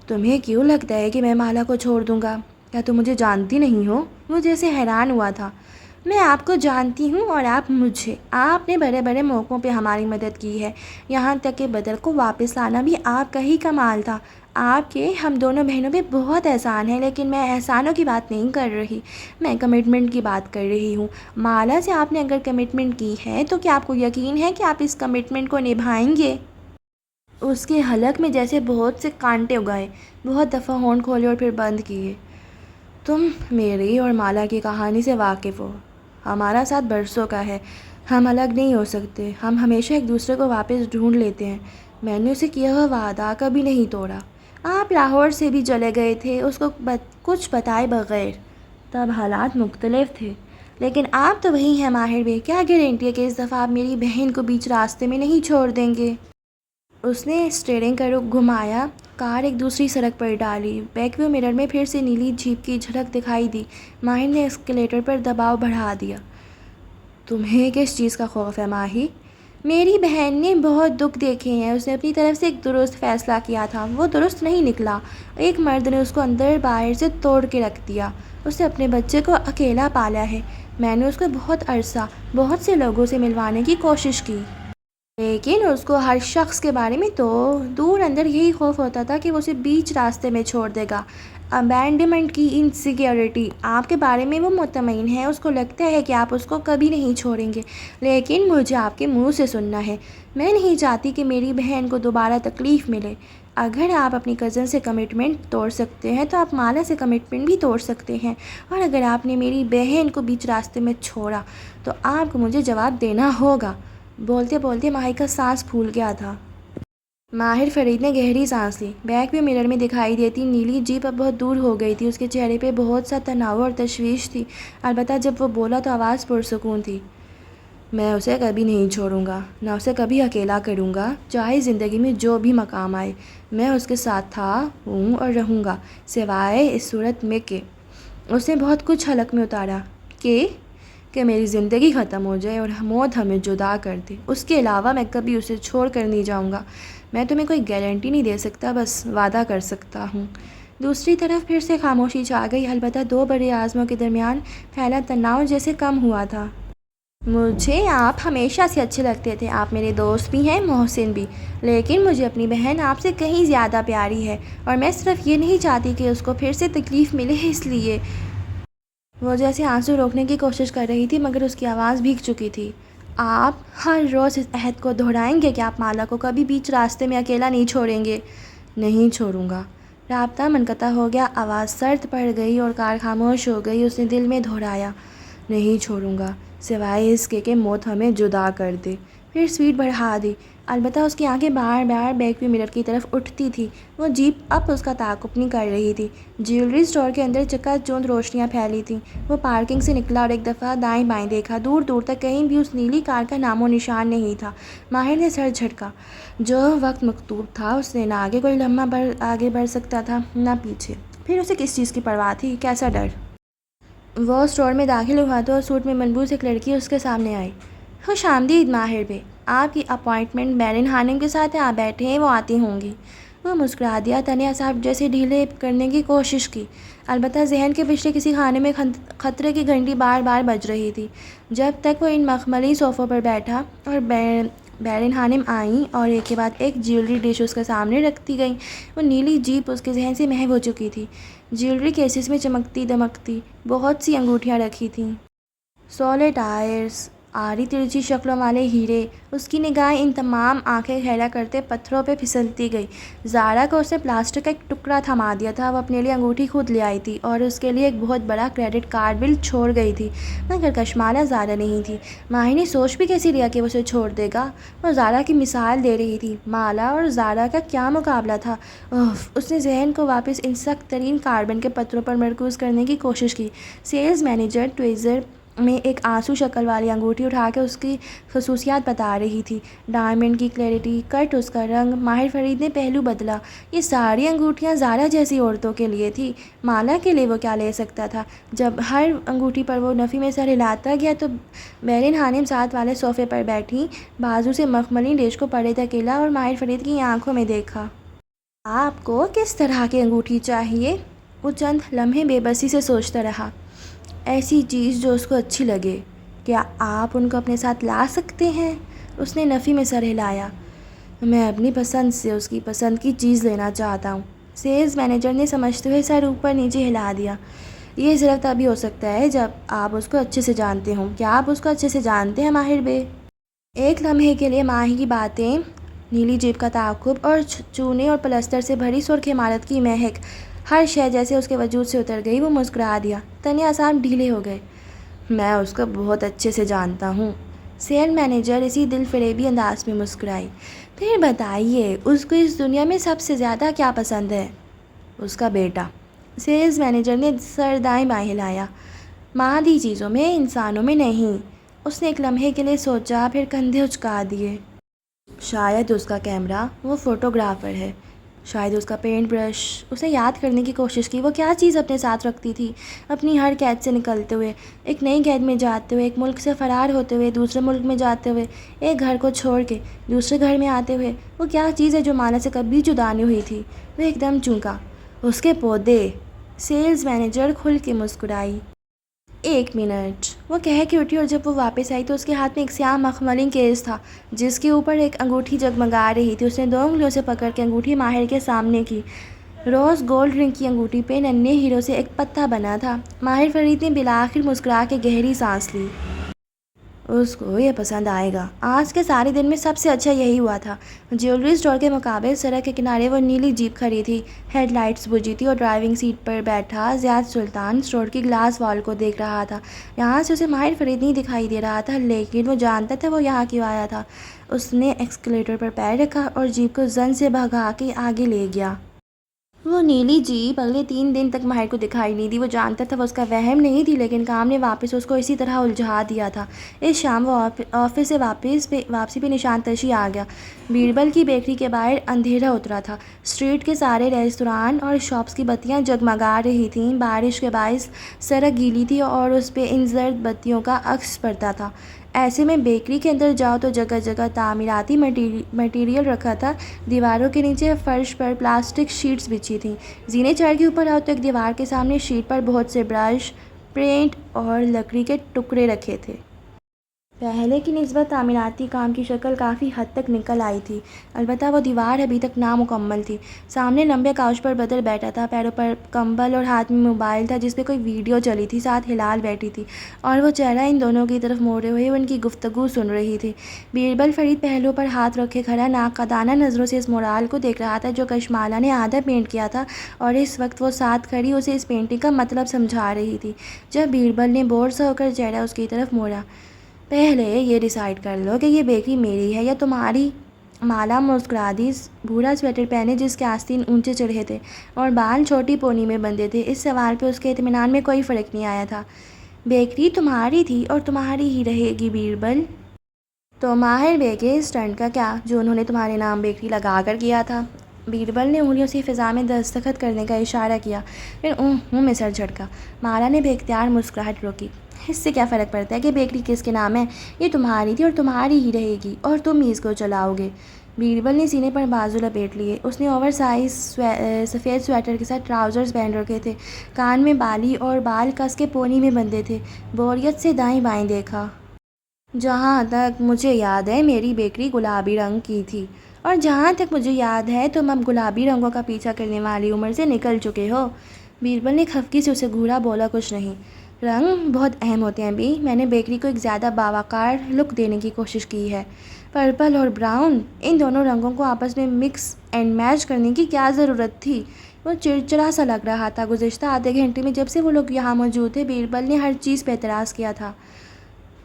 تمہیں کیوں لگتا ہے کہ میں مالا کو چھوڑ دوں گا؟ کیا تم مجھے جانتی نہیں ہو؟ وہ جیسے حیران ہوا تھا۔ میں آپ کو جانتی ہوں اور آپ مجھے۔ آپ نے بڑے بڑے موقعوں پہ ہماری مدد کی ہے، یہاں تک کہ بدر کو واپس لانا بھی آپ کا ہی کمال تھا۔ آپ کے ہم دونوں بہنوں پہ بہت احسان ہے، لیکن میں احسانوں کی بات نہیں کر رہی، میں کمٹمنٹ کی بات کر رہی ہوں۔ مالا سے آپ نے اگر کمٹمنٹ کی ہے تو کیا آپ کو یقین ہے کہ آپ اس کمٹمنٹ کو نبھائیں گے؟ اس کے حلق میں جیسے بہت سے کانٹے اگائے، بہت دفعہ ہونٹ کھولے اور پھر بند کیے۔ تم میری اور مالا کی کہانی سے واقف ہو، ہمارا ساتھ برسوں کا ہے، ہم الگ نہیں ہو سکتے، ہم ہمیشہ ایک دوسرے کو واپس ڈھونڈ لیتے ہیں۔ میں نے اسے کیا ہوا وعدہ کبھی نہیں توڑا۔ آپ لاہور سے بھی چلے گئے تھے اس کو کچھ بتائے بغیر، تب حالات مختلف تھے، لیکن آپ تو وہی ہیں ماہر بے۔ کیا گارنٹی ہے کہ اس دفعہ آپ میری بہن کو بیچ راستے میں نہیں چھوڑ دیں گے؟ اس نے اسٹیئرنگ کا رخ گھمایا، کار ایک دوسری سڑک پر ڈالی۔ بیک ویو مرر میں پھر سے نیلی جیپ کی جھلک دکھائی دی۔ ماہر نے ایکسیلیٹر پر دباؤ بڑھا دیا۔ تمہیں کس چیز کا خوف ہے ماہی؟ میری بہن نے بہت دکھ دیکھے ہیں، اس نے اپنی طرف سے ایک درست فیصلہ کیا تھا، وہ درست نہیں نکلا۔ ایک مرد نے اس کو اندر باہر سے توڑ کے رکھ دیا۔ اس نے اپنے بچے کو اکیلا پالا ہے۔ میں نے اس کو بہت عرصہ بہت سے لوگوں سے ملوانے کی کوشش کی، لیکن اس کو ہر شخص کے بارے میں تو دور اندر یہی خوف ہوتا تھا کہ وہ اسے بیچ راستے میں چھوڑ دے گا۔ ابینڈنمنٹ کی انسیکیورٹی، آپ کے بارے میں وہ مطمئن ہے، اس کو لگتا ہے کہ آپ اس کو کبھی نہیں چھوڑیں گے، لیکن مجھے آپ کے منہ سے سننا ہے۔ میں نہیں چاہتی کہ میری بہن کو دوبارہ تکلیف ملے۔ اگر آپ اپنی کزن سے کمٹمنٹ توڑ سکتے ہیں تو آپ مالا سے کمٹمنٹ بھی توڑ سکتے ہیں، اور اگر آپ نے میری بہن کو بیچ راستے میں چھوڑا تو آپ کو مجھے جواب دینا ہوگا۔ بولتے بولتے ماہی کا سانس پھول گیا تھا۔ ماہر فرید نے گہری سانس لی۔ بیک ویو مرر میں دکھائی دیتی نیلی جیپ اب بہت دور ہو گئی تھی۔ اس کے چہرے پہ بہت سا تناؤ اور تشویش تھی، البتہ جب وہ بولا تو آواز پرسکون تھی۔ میں اسے کبھی نہیں چھوڑوں گا، نہ اسے کبھی اکیلا کروں گا، چاہے زندگی میں جو بھی مقام آئے۔ میں اس کے ساتھ تھا، ہوں اور رہوں گا، سوائے اس صورت میں کہ اس نے بہت کچھ حلق میں اتارا کہ میری زندگی ختم ہو جائے اور موت ہمیں جدا کر دے۔ اس کے علاوہ میں کبھی اسے چھوڑ کر نہیں جاؤں گا۔ میں تمہیں کوئی گارنٹی نہیں دے سکتا، بس وعدہ کر سکتا ہوں۔ دوسری طرف پھر سے خاموشی چھا گئی، البتہ دو بڑے عزموں کے درمیان پھیلا تناؤ جیسے کم ہوا تھا۔ مجھے آپ ہمیشہ سے اچھے لگتے تھے، آپ میرے دوست بھی ہیں، محسن بھی، لیکن مجھے اپنی بہن آپ سے کہیں زیادہ پیاری ہے، اور میں صرف یہ نہیں چاہتی کہ اس کو پھر سے تکلیف ملے، اس لیے۔ وہ جیسے آنسو روکنے کی کوشش کر رہی تھی، مگر اس کی آواز بھیگ چکی تھی۔ آپ ہر روز اس عہد کو دہرائیں گے کہ آپ مالا کو کبھی بیچ راستے میں اکیلا نہیں چھوڑیں گے؟ نہیں چھوڑوں گا۔ رابطہ منقطع ہو گیا، آواز سرد پڑ گئی اور کار خاموش ہو گئی۔ اس نے دل میں دہرایا، نہیں چھوڑوں گا، سوائے اس کے کہ موت ہمیں جدا کر دے۔ پھر سپیڈ بڑھا دی، البتہ اس کی آنکھیں بار بار بیک ویو مرر کی طرف اٹھتی تھی۔ وہ جیپ اب اس کا تعاقب نہیں کر رہی تھی۔ جیولری اسٹور کے اندر چکا چوندھ روشنیاں پھیلی تھیں۔ وہ پارکنگ سے نکلا اور ایک دفعہ دائیں بائیں دیکھا، دور دور تک کہیں بھی اس نیلی کار کا نام و نشان نہیں تھا۔ ماہر نے سر جھٹکا۔ جو وقت مکتوب تھا اس نے نہ آگے کوئی لمحہ آگے بڑھ سکتا تھا نہ پیچھے۔ پھر اسے کس چیز کی پرواہ تھی، کیسا ڈر؟ وہ اسٹور میں داخل ہوا تو سوٹ میں ملبوس ایک لڑکی اس کے سامنے آئی۔ خوش آمدید ماہر بے، آپ کی اپائنٹمنٹ بیرن خانم کے ساتھ ہے، آپ بیٹھے ہیں، وہ آتی ہوں گی۔ وہ مسکرا دیا، تنیا صاحب جیسے ڈھیلے کرنے کی کوشش کی، البتہ ذہن کے پچھلے کسی خانے میں خطرے کی گھنٹی بار بار بج رہی تھی۔ جب تک وہ ان مخملی صوفوں پر بیٹھا اور بیرن خانم آئیں اور ایک کے بعد ایک جیولری ڈش اس کے سامنے رکھتی گئیں، وہ نیلی جیپ اس کے ذہن سے محو ہو چکی تھی۔ جیولری کیسز میں چمکتی دمکتی بہت سی انگوٹھیاں رکھی تھیں، سولیٹائرز، آڑی ترچھی شکلوں والے ہیرے۔ اس کی نگاہیں ان تمام آنکھیں کھیلا کرتے پتھروں پہ پھسلتی گئی۔ زارا کو اس نے پلاسٹک کا ایک ٹکڑا تھما دیا تھا، وہ اپنے لیے انگوٹھی خود لے آئی تھی اور اس کے لیے ایک بہت بڑا کریڈٹ کارڈ بل چھوڑ گئی تھی، مگر کشمالہ زارا نہیں تھی۔ ماہی نے سوچ بھی کیسے لیا کہ وہ اسے چھوڑ دے گا؟ وہ زارا کی مثال دے رہی تھی، مالا اور زارا کا کیا مقابلہ تھا؟ اس نے ذہن کو واپس ان سخت ترین کاربن کے پتھروں پر مرکوز کرنے کی کوشش کی۔ سیلز مینیجر ٹویزر میں ایک آنسو شکل والی انگوٹھی اٹھا کے اس کی خصوصیات بتا رہی تھی، ڈائمنڈ کی کلیئرٹی، کٹ اس کا رنگ۔ ماہر فرید نے پہلو بدلا، یہ ساری انگوٹھیاں زارا جیسی عورتوں کے لیے تھی، مالا کے لیے وہ کیا لے سکتا تھا؟ جب ہر انگوٹھی پر وہ نفی میں سر ہلاتا گیا تو بیرن خانم ساتھ والے صوفے پر بیٹھی بازو سے مخملی ڈش کو پڑے دھکیلا اور ماہر فرید کی آنکھوں میں دیکھا۔ آپ کو کس طرح کی انگوٹھی چاہیے؟ وہ چند لمحے بے بسی سے سوچتا رہا۔ ایسی چیز جو اس کو اچھی لگے۔ کیا آپ ان کو اپنے ساتھ لا سکتے ہیں؟ اس نے نفی میں سر ہلایا۔ میں اپنی پسند سے اس کی پسند کی چیز لینا چاہتا ہوں۔ سیلز مینیجر نے سمجھتے ہوئے سر اوپر نیچے ہلا دیا۔ یہ صرف تبھی ہو سکتا ہے جب آپ اس کو اچھے سے جانتے ہوں۔ کیا آپ اس کو اچھے سے جانتے ہیں ماہر بے؟ ایک لمحے کے لیے ماہی کی باتیں، نیلی جیپ کا تعاقب اور چونے اور پلسٹر سے بھری سرخ عمارت کی مہک، ہر شے جیسے اس کے وجود سے اتر گئی۔ وہ مسکرا دیا، تنیا صاحب ڈھیلے ہو گئے۔ میں اس کو بہت اچھے سے جانتا ہوں۔ سیل مینیجر اسی دل فریبی انداز میں مسکرائی۔ پھر بتائیے، اس کو اس دنیا میں سب سے زیادہ کیا پسند ہے؟ اس کا بیٹا۔ سیلز مینیجر نے سر دائیں بائیں ہلایا۔ مادی چیزوں میں، انسانوں میں نہیں۔ اس نے ایک لمحے کے لیے سوچا، پھر کندھے اچکا دیے۔ شاید اس کا کیمرہ، وہ فوٹوگرافر ہے۔ شاید اس کا پینٹ برش۔ اس نے یاد کرنے کی کوشش کی وہ کیا چیز اپنے ساتھ رکھتی تھی اپنی ہر قید سے نکلتے ہوئے، ایک نئی قید میں جاتے ہوئے، ایک ملک سے فرار ہوتے ہوئے، دوسرے ملک میں جاتے ہوئے، ایک گھر کو چھوڑ کے دوسرے گھر میں آتے ہوئے۔ وہ کیا چیز ہے جو مالا سے کبھی جدا نہیں ہوئی تھی؟ وہ ایک دم چونکا۔ اس کے پودے۔ سیلز مینیجر کھل کے مسکرائی۔ 1 منٹ، وہ کہہ کے اٹھی، اور جب وہ واپس آئی تو اس کے ہاتھ میں ایک سیاہ مخملی کیس تھا جس کے اوپر ایک انگوٹھی جگمگا رہی تھی۔ اس نے 2 انگلیوں سے پکڑ کے انگوٹھی ماہر کے سامنے کی۔ روز گولڈ رنگ کی انگوٹھی پہ ننھے ہیروں سے ایک پتا بنا تھا۔ ماہر فرید نے بالآخر مسکرا کے گہری سانس لی۔ اس کو یہ پسند آئے گا۔ آج کے سارے دن میں سب سے اچھا یہی ہوا تھا۔ جیولری اسٹور کے مقابل سڑک کے کنارے وہ نیلی جیپ کھڑی تھی، ہیڈ لائٹس بجھی تھی، اور ڈرائیونگ سیٹ پر بیٹھا زیاد سلطان اسٹور کی گلاس وال کو دیکھ رہا تھا۔ یہاں سے اسے ماہر فرید نہیں دکھائی دے رہا تھا، لیکن وہ جانتا تھا وہ یہاں کیوں آیا تھا۔ اس نے ایکسیلیٹر پر پیر رکھا اور جیپ کو زن سے بھگا کے آگے لے گیا۔ وہ نیلی جیپ اگلے 3 دن تک ماہر کو دکھائی نہیں دی۔ وہ جانتا تھا وہ اس کا وہم نہیں تھی، لیکن کام نے واپس اس کو اسی طرح الجھا دیا تھا۔ اس شام وہ آفس سے واپسی پہ نشان تشی آ گیا۔ بیربل کی بیکری کے باہر اندھیرا اترا تھا۔ اسٹریٹ کے سارے ریستوران اور شاپس کی بتیاں جگمگا رہی تھیں۔ بارش کے باعث سڑک گیلی تھی اور اس پہ ان زرد بتیوں کا عکس پڑتا تھا۔ ایسے میں بیکری کے اندر جاؤ تو جگہ جگہ تعمیراتی مٹیریل رکھا تھا۔ دیواروں کے نیچے فرش پر پلاسٹک شیٹس بچھی تھیں۔ زینے چڑھ کے اوپر آؤ تو ایک دیوار کے سامنے شیٹ پر بہت سے برش، پینٹ اور لکڑی کے ٹکڑے رکھے تھے۔ پہلے کی نسبت تعمیراتی کام کی شکل کافی حد تک نکل آئی تھی، البتہ وہ دیوار ابھی تک نامکمل تھی۔ سامنے لمبے کاؤچ پر بدر بیٹھا تھا، پیروں پر کمبل اور ہاتھ میں موبائل تھا جس پہ کوئی ویڈیو چلی تھی۔ ساتھ ہلال بیٹھی تھی اور وہ چہرہ ان دونوں کی طرف موڑے ہوئے ان کی گفتگو سن رہی تھی۔ بیربل فرید پہلو پر ہاتھ رکھے کھڑا ناقدانہ نظروں سے اس مورال کو دیکھ رہا تھا جو کشمالہ نے آدھا پینٹ کیا تھا، اور اس وقت وہ ساتھ کھڑی اسے اس پینٹنگ کا مطلب سمجھا رہی تھی۔ جب بیربل نے بور سا ہو کر چہرہ اس کی طرف موڑا، پہلے یہ ڈیسائیڈ کر لو کہ یہ بیکری میری ہے یا تمہاری۔ مالا مسکرا دی۔ بھورا سویٹر پہنے جس کے آستین اونچے چڑھے تھے اور بال چھوٹی پونی میں بندھے تھے، اس سوال پہ اس کے اطمینان میں کوئی فرق نہیں آیا تھا۔ بیکری تمہاری تھی اور تمہاری ہی رہے گی بیربل۔ تو ماہر بے کے اسٹنٹ کا کیا جو انہوں نے تمہارے نام بیکری لگا کر کیا تھا؟ بیربل نے انگلیوں سے فضا میں دستخط کرنے کا اشارہ کیا، پھر میں سر جھٹکا۔ مالا نے بے اختیار مسکراہٹ روکی۔ اس سے کیا فرق پڑتا ہے کہ بیکری کس کے نام ہے؟ یہ تمہاری تھی اور تمہاری ہی رہے گی، اور تم ہی اس کو چلاؤ گے۔ بیربل نے سینے پر بازو لپیٹ لیے۔ اس نے اوور سائز سفید سویٹر کے ساتھ ٹراؤزرز پہن رکھے تھے، کان میں بالی اور بال کس کے پونی میں بندھے تھے۔ بوریت سے دائیں بائیں دیکھا۔ جہاں تک مجھے یاد ہے میری بیکری گلابی رنگ کی تھی، اور جہاں تک مجھے یاد ہے تم اب گلابی رنگوں کا پیچھا کرنے والی عمر سے نکل چکے ہو۔ بیربل نے خفگی سے اسے گھورا، بولا کچھ نہیں۔ رنگ بہت اہم ہوتے ہیں بھی، میں نے بیکری کو ایک زیادہ باوقار لک دینے کی کوشش کی ہے۔ پرپل اور براؤن، ان دونوں رنگوں کو آپس میں مکس اینڈ میچ کرنے کی کیا ضرورت تھی؟ وہ چڑچڑا سا لگ رہا تھا۔ گزشتہ آدھے گھنٹے میں جب سے وہ لوگ یہاں موجود تھے، بیربل نے ہر چیز پہ اعتراض کیا تھا۔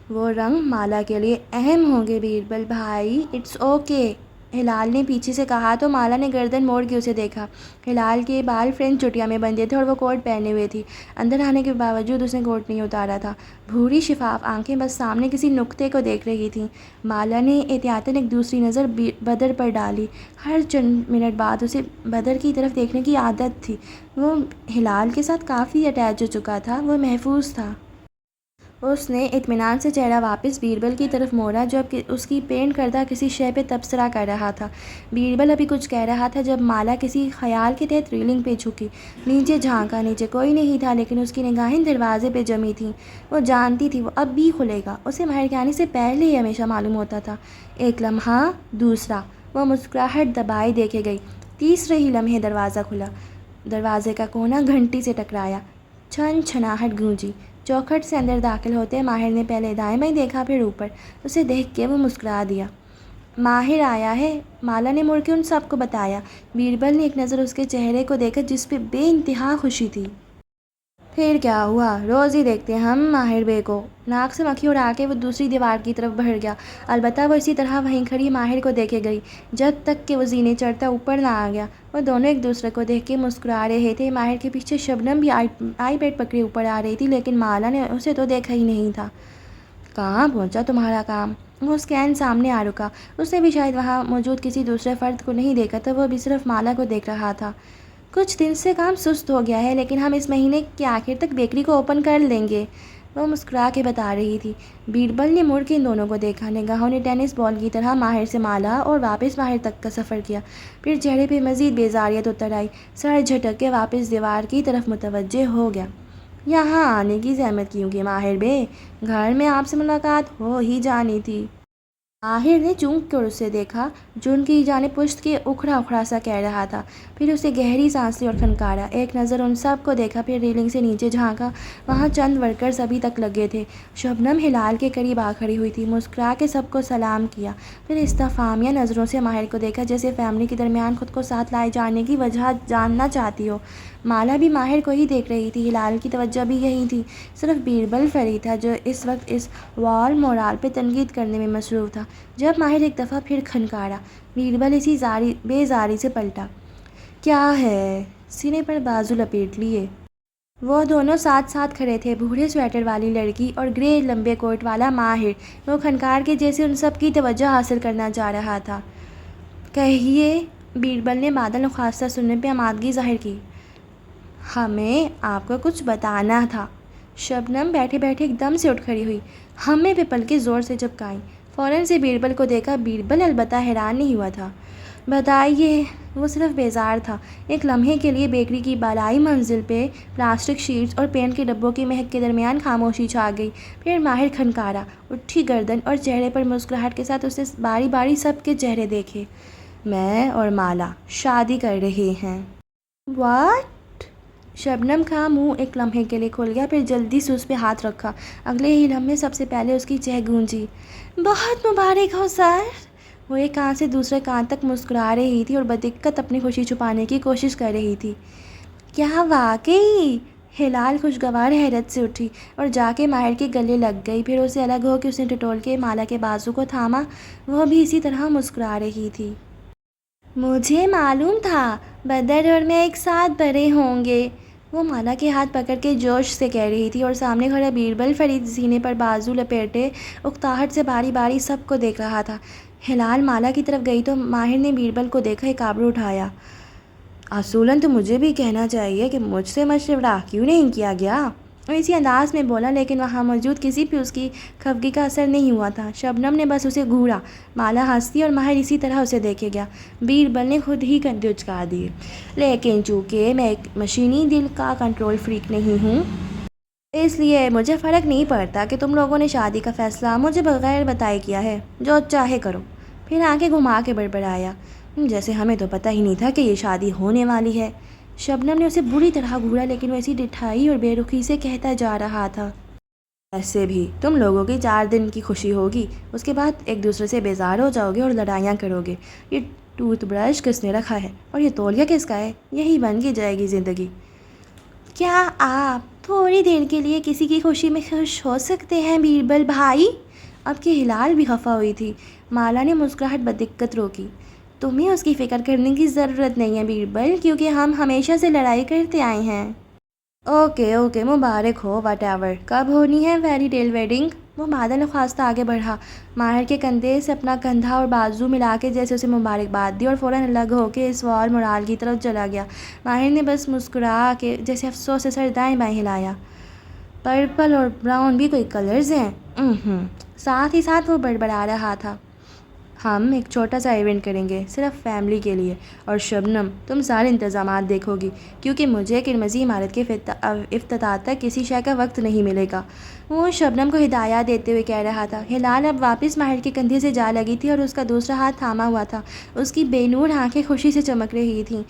وہ رنگ مالا کے لیے اہم ہوں گے بیربل بھائی، اٹس اوکے، ہلال نے پیچھے سے کہا تو مالا نے گردن موڑ کے اسے دیکھا۔ ہلال کے بال فرنچ چٹیا میں بندھے تھے اور وہ کوٹ پہنے ہوئے تھی۔ اندر آنے کے باوجود اس نے کوٹ نہیں اتارا تھا۔ بھوری شفاف آنکھیں بس سامنے کسی نقطے کو دیکھ رہی تھیں۔ مالا نے احتیاطاً ایک دوسری نظر بدر پر ڈالی۔ ہر چند منٹ بعد اسے بدر کی طرف دیکھنے کی عادت تھی۔ وہ ہلال کے ساتھ کافی اٹیچ ہو چکا تھا، وہ محفوظ تھا۔ اس نے اطمینان سے چہرہ واپس بیربل کی طرف موڑا جو اب اس کی پینٹ کردہ کسی شے پہ تبصرہ کر رہا تھا۔ بیربل ابھی کچھ کہہ رہا تھا جب مالا کسی خیال کے تحت ریلنگ پہ جھکی۔ نیچے جھانکا، نیچے کوئی نہیں تھا، لیکن اس کی نگاہیں دروازے پہ جمی تھیں۔ وہ جانتی تھی وہ اب بھی کھلے گا، اسے ماہر کے آنے سے پہلے ہی ہمیشہ معلوم ہوتا تھا۔ ایک لمحہ، دوسرا، وہ مسکراہٹ دبائے دیکھے گئی۔ تیسرے ہی لمحے دروازہ کھلا۔ دروازے کا کونا گھنٹی سے ٹکرایا، چھن چھناہٹ گونجی۔ چوکھٹ سے اندر داخل ہوتے ماہر نے پہلے دائیں بائیں دیکھا، پھر اوپر۔ اسے دیکھ کے وہ مسکرا دیا۔ ماہر آیا ہے، مالا نے مڑ کے ان سب کو بتایا۔ بیربل نے ایک نظر اس کے چہرے کو دیکھا جس پہ بے انتہا خوشی تھی۔ پھر کیا ہوا؟ روز ہی دیکھتے ہم ماہر بے کو۔ ناک سے مکھی اڑا کے وہ دوسری دیوار کی طرف بڑھ گیا، البتہ وہ اسی طرح وہیں کھڑی ماہر کو دیکھے گئی جب تک کہ وہ زینے چڑھتا اوپر نہ آ گیا۔ وہ دونوں ایک دوسرے کو دیکھ کے مسکرا رہے تھے۔ ماہر کے پیچھے شبنم بھی آئی پیڈ پکڑے اوپر آ رہی تھی، لیکن مالا نے اسے تو دیکھا ہی نہیں تھا۔ کہاں پہنچا تمہارا کام؟ وہ اسکین سامنے آ رکا۔ اس نے بھی شاید وہاں موجود کسی دوسرے فرد کو نہیں دیکھا تھا، وہ بھی صرف مالا کو دیکھ رہا تھا۔ کچھ دن سے کام سست ہو گیا ہے، لیکن ہم اس مہینے کے آخر تک بیکری کو اوپن کر لیں گے، وہ مسکرا کے بتا رہی تھی۔ بیربل نے مڑ کے ان دونوں کو دیکھا۔ نگاہوں نے ٹینس بال کی طرح ماہر سے مالا اور واپس ماہر تک کا سفر کیا۔ پھر چہرے پہ مزید بیزاریت اتر آئی۔ سر جھٹک کے واپس دیوار کی طرف متوجہ ہو گیا۔ یہاں آنے کی زحمت کیوں کی ماہر بے؟ گھر میں آپ سے ملاقات ہو ہی جانی تھی۔ ماہر نے چونک کر اسے دیکھا جو ان کی جانب پشت کے اکھڑا اکھڑا سا کہہ رہا تھا۔ پھر اسے گہری سانس لی اور کھنکارا۔ ایک نظر ان سب کو دیکھا، پھر ریلنگ سے نیچے جھانکا۔ وہاں چند ورکرز ابھی تک لگے تھے۔ شبنم ہلال کے قریب آ کھڑی ہوئی تھی، مسکرا کے سب کو سلام کیا، پھر استفہامیہ نظروں سے ماہر کو دیکھا، جیسے فیملی کے درمیان خود کو ساتھ لائے جانے کی وجہ جاننا چاہتی ہو۔ مالا بھی ماہر کو ہی دیکھ رہی تھی۔ ہلال کی توجہ بھی یہی تھی۔ صرف بیربل فری تھا جو اس وقت اس وال مورال پہ تنقید کرنے میں مصروف تھا۔ جب ماہر ایک دفعہ پھر کھنکارا، بیربل اسی بیزاری سے پلٹا۔ کیا ہے؟ سینے پر بازو لپیٹ لیے وہ دونوں ساتھ ساتھ کھڑے تھے، بھورے سویٹر والی لڑکی اور گرے لمبے کوٹ والا ماہر۔ وہ کھنکار کے جیسے ان سب کی توجہ حاصل کرنا چاہ رہا تھا۔ کہیے، بیربل نے بادل نخواستہ سننے پہ آمادگی ظاہر کی۔ ہمیں آپ کو کچھ بتانا تھا۔ شبنم بیٹھے بیٹھے ایک دم سے اٹھ کھڑی ہوئی، ہمیں پہ پلکیں زور سے چپکائیں۔ فوراً سے بیربل کو دیکھا۔ بیربل البتہ حیران نہیں ہوا تھا۔ بتائیے، وہ صرف بیزار تھا۔ ایک لمحے کے لیے بیکری کی بالائی منزل پہ پلاسٹک شیٹس اور پینٹ کے ڈبوں کی مہک کے درمیان خاموشی چھا گئی۔ پھر ماہر کھنکارا، اٹھی گردن اور چہرے پر مسکراہٹ کے ساتھ اس نے باری باری سب کے چہرے دیکھے۔ میں اور مالا شادی کر رہے ہیں۔ واٹ؟ شبنم کا منہ ایک لمحے کے لیے کھل گیا، پھر جلدی سے اس پہ ہاتھ رکھا۔ اگلے ہی لمحے سب سے پہلے اس کی چہ گونجی، بہت مبارک ہو سر۔ وہ ایک کان سے دوسرے کان تک مسکرا رہی تھی اور بدقت اپنی خوشی چھپانے کی کوشش کر رہی تھی۔ کیا واقعی؟ ہلال خوشگوار حیرت سے اٹھی اور جا کے ماہر کے گلے لگ گئی، پھر اسے الگ ہو کے اس نے ٹٹول کے مالا کے بازو کو تھاما۔ وہ بھی اسی طرح مسکرا رہی تھی۔ مجھے معلوم تھا بدر اور میں ایک ساتھ بڑے ہوں گے، وہ مالا کے ہاتھ پکڑ کے جوش سے کہہ رہی تھی، اور سامنے کھڑا بیربل فرید سینے پر بازو لپیٹے اکتاہٹ سے باری باری سب کو دیکھ رہا تھا۔ ہلال مالا کی طرف گئی تو ماہر نے بیربل کو دیکھا، ایک آبرو اٹھایا۔ اصولاً تو مجھے بھی کہنا چاہیے کہ مجھ سے مشورہ کیوں نہیں کیا گیا، وہ اسی انداز میں بولا، لیکن وہاں موجود کسی پہ اس کی خفگی کا اثر نہیں ہوا تھا۔ شبنم نے بس اسے گھورا۔ مالا ہنسی اور ماہر اسی طرح اسے دیکھے گیا۔ بیربل نے خود ہی کندھے اچکا دیے، لیکن چونکہ میں ایک مشینی دل کا کنٹرول فریک نہیں ہوں، اس لیے مجھے فرق نہیں پڑتا کہ تم لوگوں نے شادی کا فیصلہ مجھے بغیر بتائے کیا ہے۔ جو چاہے کرو۔ پھر آنکھیں گھما کے بڑبڑایا، جیسے ہمیں تو پتہ ہی نہیں تھا کہ یہ شادی ہونے والی ہے۔ شبنم نے اسے بری طرح گھورا، لیکن وہ ایسی ڈٹھائی اور بے رخی سے کہتا جا رہا تھا، ایسے بھی تم لوگوں کی 4 دن کی خوشی ہوگی، اس کے بعد ایک دوسرے سے بیزار ہو جاؤ گے اور لڑائیاں کرو گے۔ یہ ٹوتھ برش کس نے رکھا ہے اور یہ تولیہ کس کا ہے؟ یہی بن کے جائے گی زندگی۔ کیا آپ تھوڑی دیر کے لیے کسی کی خوشی میں خوش ہو سکتے ہیں بیربل بھائی؟ اب کہ ہلال بھی خفا ہوئی تھی، مالا نے مسکراہٹ بدقت روکی۔ تمہیں اس کی فکر کرنے کی ضرورت نہیں ہے بیربل، کیونکہ ہم ہمیشہ سے لڑائی کرتے آئے ہیں۔ Okay Mubarak who, what ever. کب ہونی ہے فیری ٹیل ویڈنگ؟ وہ بادل نخواستہ آگے بڑھا، ماہر کے کندھے سے اپنا کندھا اور بازو ملا کے جیسے اسے مبارکباد دی، اور فوراً الگ ہو کے اس وال مورال کی طرف چلا گیا۔ ماہر نے بس مسکرا کے جیسے افسوس سے سر دائیں بائیں ہلایا۔ پرپل اور براؤن بھی کوئی کلرز ہیں؟ ساتھ ہی ساتھ وہ بڑبڑا رہا تھا، ہم ایک چھوٹا سا ایونٹ کریں گے صرف فیملی کے لیے، اور شبنم تم سارے انتظامات دیکھو گی، کیونکہ مجھے قرمزی عمارت کے افتتاح تک کسی شے کا وقت نہیں ملے گا، وہ شبنم کو ہدایات دیتے ہوئے کہہ رہا تھا۔ ہلال اب واپس ماہر کے کندھے سے جا لگی تھی اور اس کا دوسرا ہاتھ تھاما ہوا تھا۔ اس کی بے نور آنکھیں خوشی سے چمک رہی تھیں۔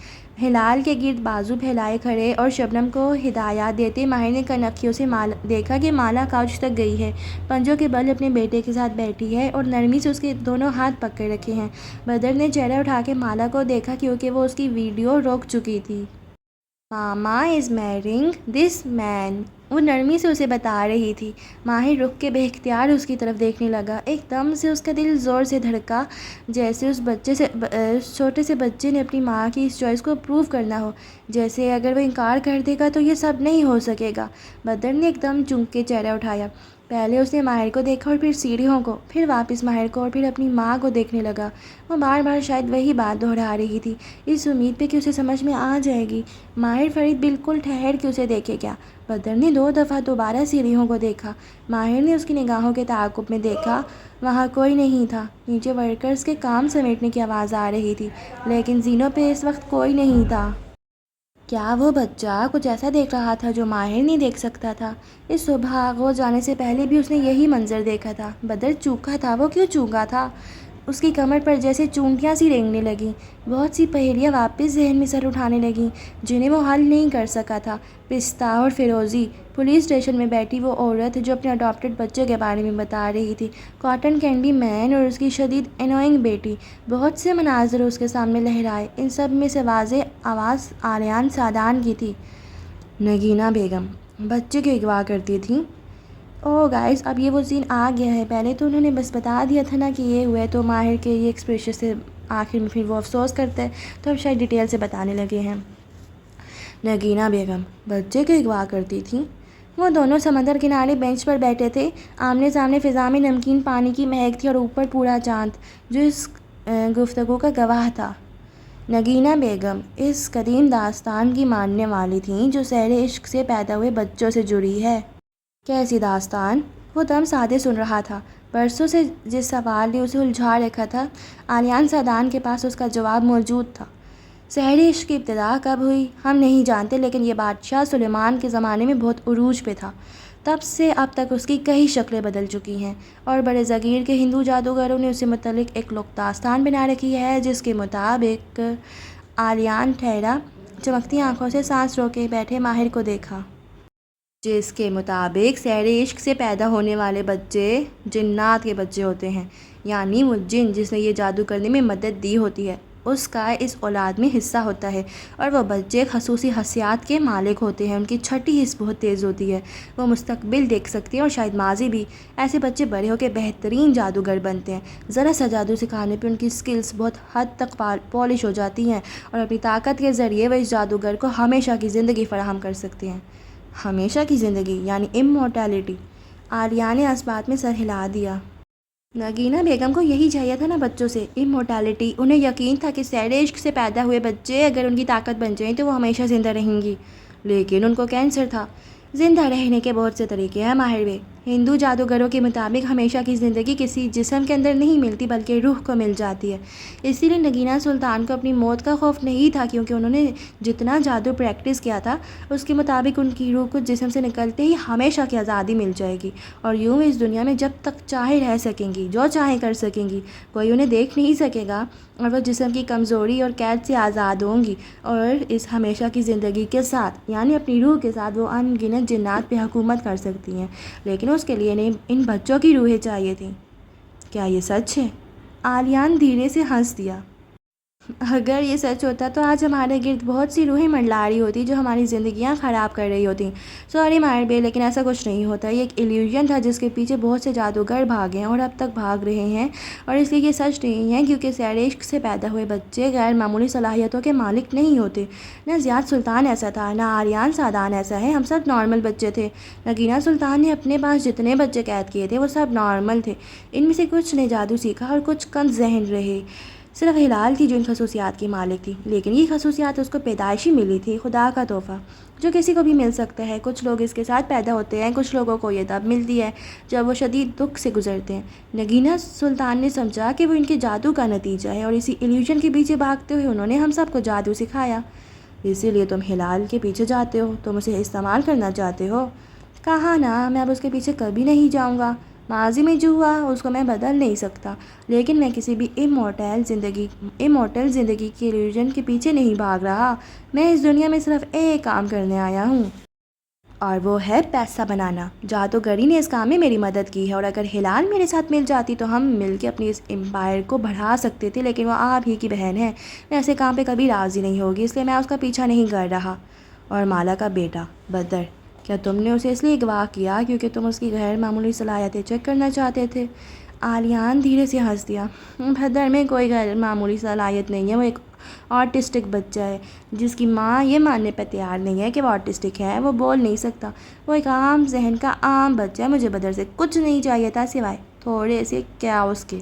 ہلال کے گرد بازو پھیلائے کھڑے اور شبنم کو ہدایات دیتے ماہر نے کنکھیوں سے دیکھا کہ مالا کاؤچ تک گئی ہے، پنجوں کے بل اپنے بیٹے کے ساتھ بیٹھی ہے اور نرمی سے اس کے دونوں ہاتھ پکڑ رکھے ہیں۔ بدر نے چہرہ اٹھا کے مالا کو دیکھا، کیونکہ وہ اس کی ویڈیو روک چکی تھی۔ ماما از میرنگ دس مین، وہ نرمی سے اسے بتا رہی تھی۔ ماہر رک کے بے اختیار اس کی طرف دیکھنے لگا۔ ایک دم سے اس کا دل زور سے دھڑکا، جیسے اس چھوٹے سے بچے نے اپنی ماں کی اس چوائس کو اپروو کرنا ہو، جیسے اگر وہ انکار کر دے گا تو یہ سب نہیں ہو سکے گا۔ بدر نے ایک دم چونک کے چہرہ اٹھایا۔ پہلے اس نے ماہر کو دیکھا اور پھر سیڑھیوں کو، پھر واپس ماہر کو اور پھر اپنی ماں کو دیکھنے لگا۔ وہ بار بار شاید وہی بات دہرا رہی تھی، اس امید پہ کہ اسے سمجھ میں آ جائے گی۔ ماہر فرید بالکل ٹھہر کے اسے دیکھے گیا۔ بدر نے 2 دفعہ دوبارہ سیڑھیوں کو دیکھا۔ ماہر نے اس کی نگاہوں کے تعاقب میں دیکھا، وہاں کوئی نہیں تھا۔ نیچے ورکرز کے کام سمیٹنے کی آواز آ رہی تھی، لیکن زینوں پہ اس وقت کوئی نہیں تھا۔ کیا وہ بچہ کچھ ایسا دیکھ رہا تھا جو ماہر نہیں دیکھ سکتا تھا؟ اس صبح آغوش جانے سے پہلے بھی اس نے یہی منظر دیکھا تھا۔ بدر چونکا تھا۔ وہ کیوں چونکا تھا؟ اس کی کمر پر جیسے چونٹیاں سی رینگنے لگیں۔ بہت سی پہیلیاں واپس ذہن میں سر اٹھانے لگیں جنہیں وہ حل نہیں کر سکا تھا۔ پستہ اور فیروزی، پولیس اسٹیشن میں بیٹھی وہ عورت جو اپنے اڈاپٹڈ بچے کے بارے میں بتا رہی تھی، کاٹن کینڈی مین اور اس کی شدید انوئنگ بیٹی، بہت سے مناظر اس کے سامنے لہرائے۔ ان سب میں سے واضح آواز آریان سادان کی تھی۔ نگینہ بیگم بچے کو اغوا کرتی تھیں۔ اوہ گائز، اب یہ وہ سین آ گیا ہے۔ پہلے تو انہوں نے بس بتا دیا تھا نا کہ یہ ہوا ہے، تو ماہر کے یہ ایکسپریشن سے آخر میں پھر وہ افسوس کرتا ہے، تو اب شاید ڈیٹیل سے بتانے لگے ہیں۔ نگینہ بیگم بچے کو اغوا کرتی تھیں۔ وہ دونوں سمندر کنارے بینچ پر بیٹھے تھے۔ آمنے سامنے فضا میں نمکین پانی کی مہک تھی اور اوپر پورا چاند، جو اس گفتگو کا گواہ تھا۔ نگینہ بیگم اس قدیم داستان کی ماننے والی تھیں جو سحر عشق سے پیدا ہوئے بچوں سے جڑی ہے۔ کیسی داستان؟ وہ دم سادے سن رہا تھا۔ برسوں سے جس سوال نے اسے الجھا رکھا تھا، آریان سادان کے پاس اس کا جواب موجود تھا۔ سحر عشق کی ابتدا کب ہوئی ہم نہیں جانتے، لیکن یہ بادشاہ سلیمان کے زمانے میں بہت عروج پہ تھا۔ تب سے اب تک اس کی کئی شکلیں بدل چکی ہیں، اور بڑے صغیر کے ہندو جادوگروں نے اس سے متعلق ایک لوک داستان بنا رکھی ہے جس کے مطابق آریان ٹھہرا، چمکتی آنکھوں سے سانس روکے بیٹھے ماہر کو دیکھا۔ جس کے مطابق سحر عشق سے پیدا ہونے والے بچے جنات کے بچے ہوتے ہیں، یعنی وہ جن جس نے یہ جادو کرنے میں مدد دی ہوتی ہے اس کا اس اولاد میں حصہ ہوتا ہے، اور وہ بچے خصوصی حسیات کے مالک ہوتے ہیں۔ ان کی چھٹی حس بہت تیز ہوتی ہے، وہ مستقبل دیکھ سکتے ہیں اور شاید ماضی بھی۔ ایسے بچے بڑے ہو کے بہترین جادوگر بنتے ہیں۔ ذرا سا جادو سکھانے پہ ان کی سکلز بہت حد تک پالش ہو جاتی ہیں، اور اپنی طاقت کے ذریعے وہ اس جادوگر کو ہمیشہ کی زندگی فراہم کر سکتے ہیں۔ ہمیشہ کی زندگی یعنی امورٹیلٹی۔ آریان نے اس بات میں سر ہلا دیا۔ نگینہ بیگم کو یہی چاہیے تھا نا بچوں سے، امورٹیلٹی۔ انہیں یقین تھا کہ سحر عشق سے پیدا ہوئے بچے اگر ان کی طاقت بن جائیں تو وہ ہمیشہ زندہ رہیں گی، لیکن ان کو کینسر تھا۔ زندہ رہنے کے بہت سے طریقے ہیں ماہر بے۔ ہندو جادوگروں کے مطابق ہمیشہ کی زندگی کسی جسم کے اندر نہیں ملتی بلکہ روح کو مل جاتی ہے۔ اسی لیے نگینہ سلطان کو اپنی موت کا خوف نہیں تھا، کیونکہ انہوں نے جتنا جادو پریکٹس کیا تھا اس کے مطابق ان کی روح کو جسم سے نکلتے ہی ہمیشہ کی آزادی مل جائے گی، اور یوں اس دنیا میں جب تک چاہے رہ سکیں گی، جو چاہیں کر سکیں گی، کوئی انہیں دیکھ نہیں سکے گا، اور وہ جسم کی کمزوری اور قید سے آزاد ہوں گی، اور اس ہمیشہ کی زندگی کے ساتھ یعنی اپنی روح کے ساتھ وہ ان گنت جنات پہ حکومت کر سکتی ہیں، لیکن اس کے لیے ان بچوں کی روحیں چاہیے تھیں۔ کیا یہ سچ ہے؟ آریان دھیرے سے ہنس دیا۔ اگر یہ سچ ہوتا تو آج ہمارے گرد بہت سی روحیں منڈلا رہی ہوتی جو ہماری زندگیاں خراب کر رہی ہوتی۔ سوری ماہر بے، لیکن ایسا کچھ نہیں ہوتا۔ یہ ایک ایلیوژن تھا جس کے پیچھے بہت سے جادوگر بھاگے ہیں اور اب تک بھاگ رہے ہیں، اور اس لیے یہ سچ نہیں ہے، کیونکہ سحر عشق سے پیدا ہوئے بچے غیر معمولی صلاحیتوں کے مالک نہیں ہوتے۔ نہ زیاد سلطان ایسا تھا، نہ آریان سادان ایسا ہے، ہم سب نارمل بچے تھے۔ نگینہ سلطان نے اپنے پاس جتنے بچے قید کیے تھے وہ سب نارمل تھے۔ ان میں سے کچھ نے جادو سیکھا اور کچھ کم ذہن رہے۔ صرف ہلال تھی جو ان خصوصیات کی مالک تھی، لیکن یہ خصوصیات اس کو پیدائشی ملی تھی، خدا کا تحفہ جو کسی کو بھی مل سکتا ہے۔ کچھ لوگ اس کے ساتھ پیدا ہوتے ہیں، کچھ لوگوں کو یہ تب ملتی ہے جب وہ شدید دکھ سے گزرتے ہیں۔ نگینہ سلطان نے سمجھا کہ وہ ان کے جادو کا نتیجہ ہے، اور اسی ایلیوژن کے پیچھے بھاگتے ہوئے انہوں نے ہم سب کو جادو سکھایا۔ اسی لیے تم ہلال کے پیچھے جاتے ہو، تم اسے استعمال کرنا چاہتے ہو۔ کہا نا، میں اب اس کے پیچھے کبھی نہیں جاؤں گا۔ ماضی میں جو ہوا اس کو میں بدل نہیں سکتا، لیکن میں کسی بھی امورٹل زندگی کی ایلیوژن کے پیچھے نہیں بھاگ رہا۔ میں اس دنیا میں صرف ایک کام کرنے آیا ہوں، اور وہ ہے پیسہ بنانا۔ جادوگری نے اس کام میں میری مدد کی ہے، اور اگر ہلال میرے ساتھ مل جاتی تو ہم مل کے اپنی اس امپائر کو بڑھا سکتے تھے، لیکن وہ آپ ہی کی بہن ہے، میں ایسے کام پہ کبھی راضی نہیں ہوگی، اس لیے میں اس کا پیچھا نہیں کر رہا۔ اور مالا کا بیٹا بدر کیا تم نے اسے اس لیے اغوا کیا کیونکہ تم اس کی غیر معمولی صلاحیتیں چیک کرنا چاہتے تھے؟ عالیان دھیرے سے ہنس دیا۔ بھدر میں کوئی غیر معمولی صلاحیت نہیں ہے، وہ ایک آٹسٹک بچہ ہے جس کی ماں یہ ماننے پر تیار نہیں ہے کہ وہ آٹسٹک ہے۔ وہ بول نہیں سکتا، وہ ایک عام ذہن کا عام بچہ ہے۔ مجھے بدر سے کچھ نہیں چاہیے تھا سوائے تھوڑے سے کیاؤس کے،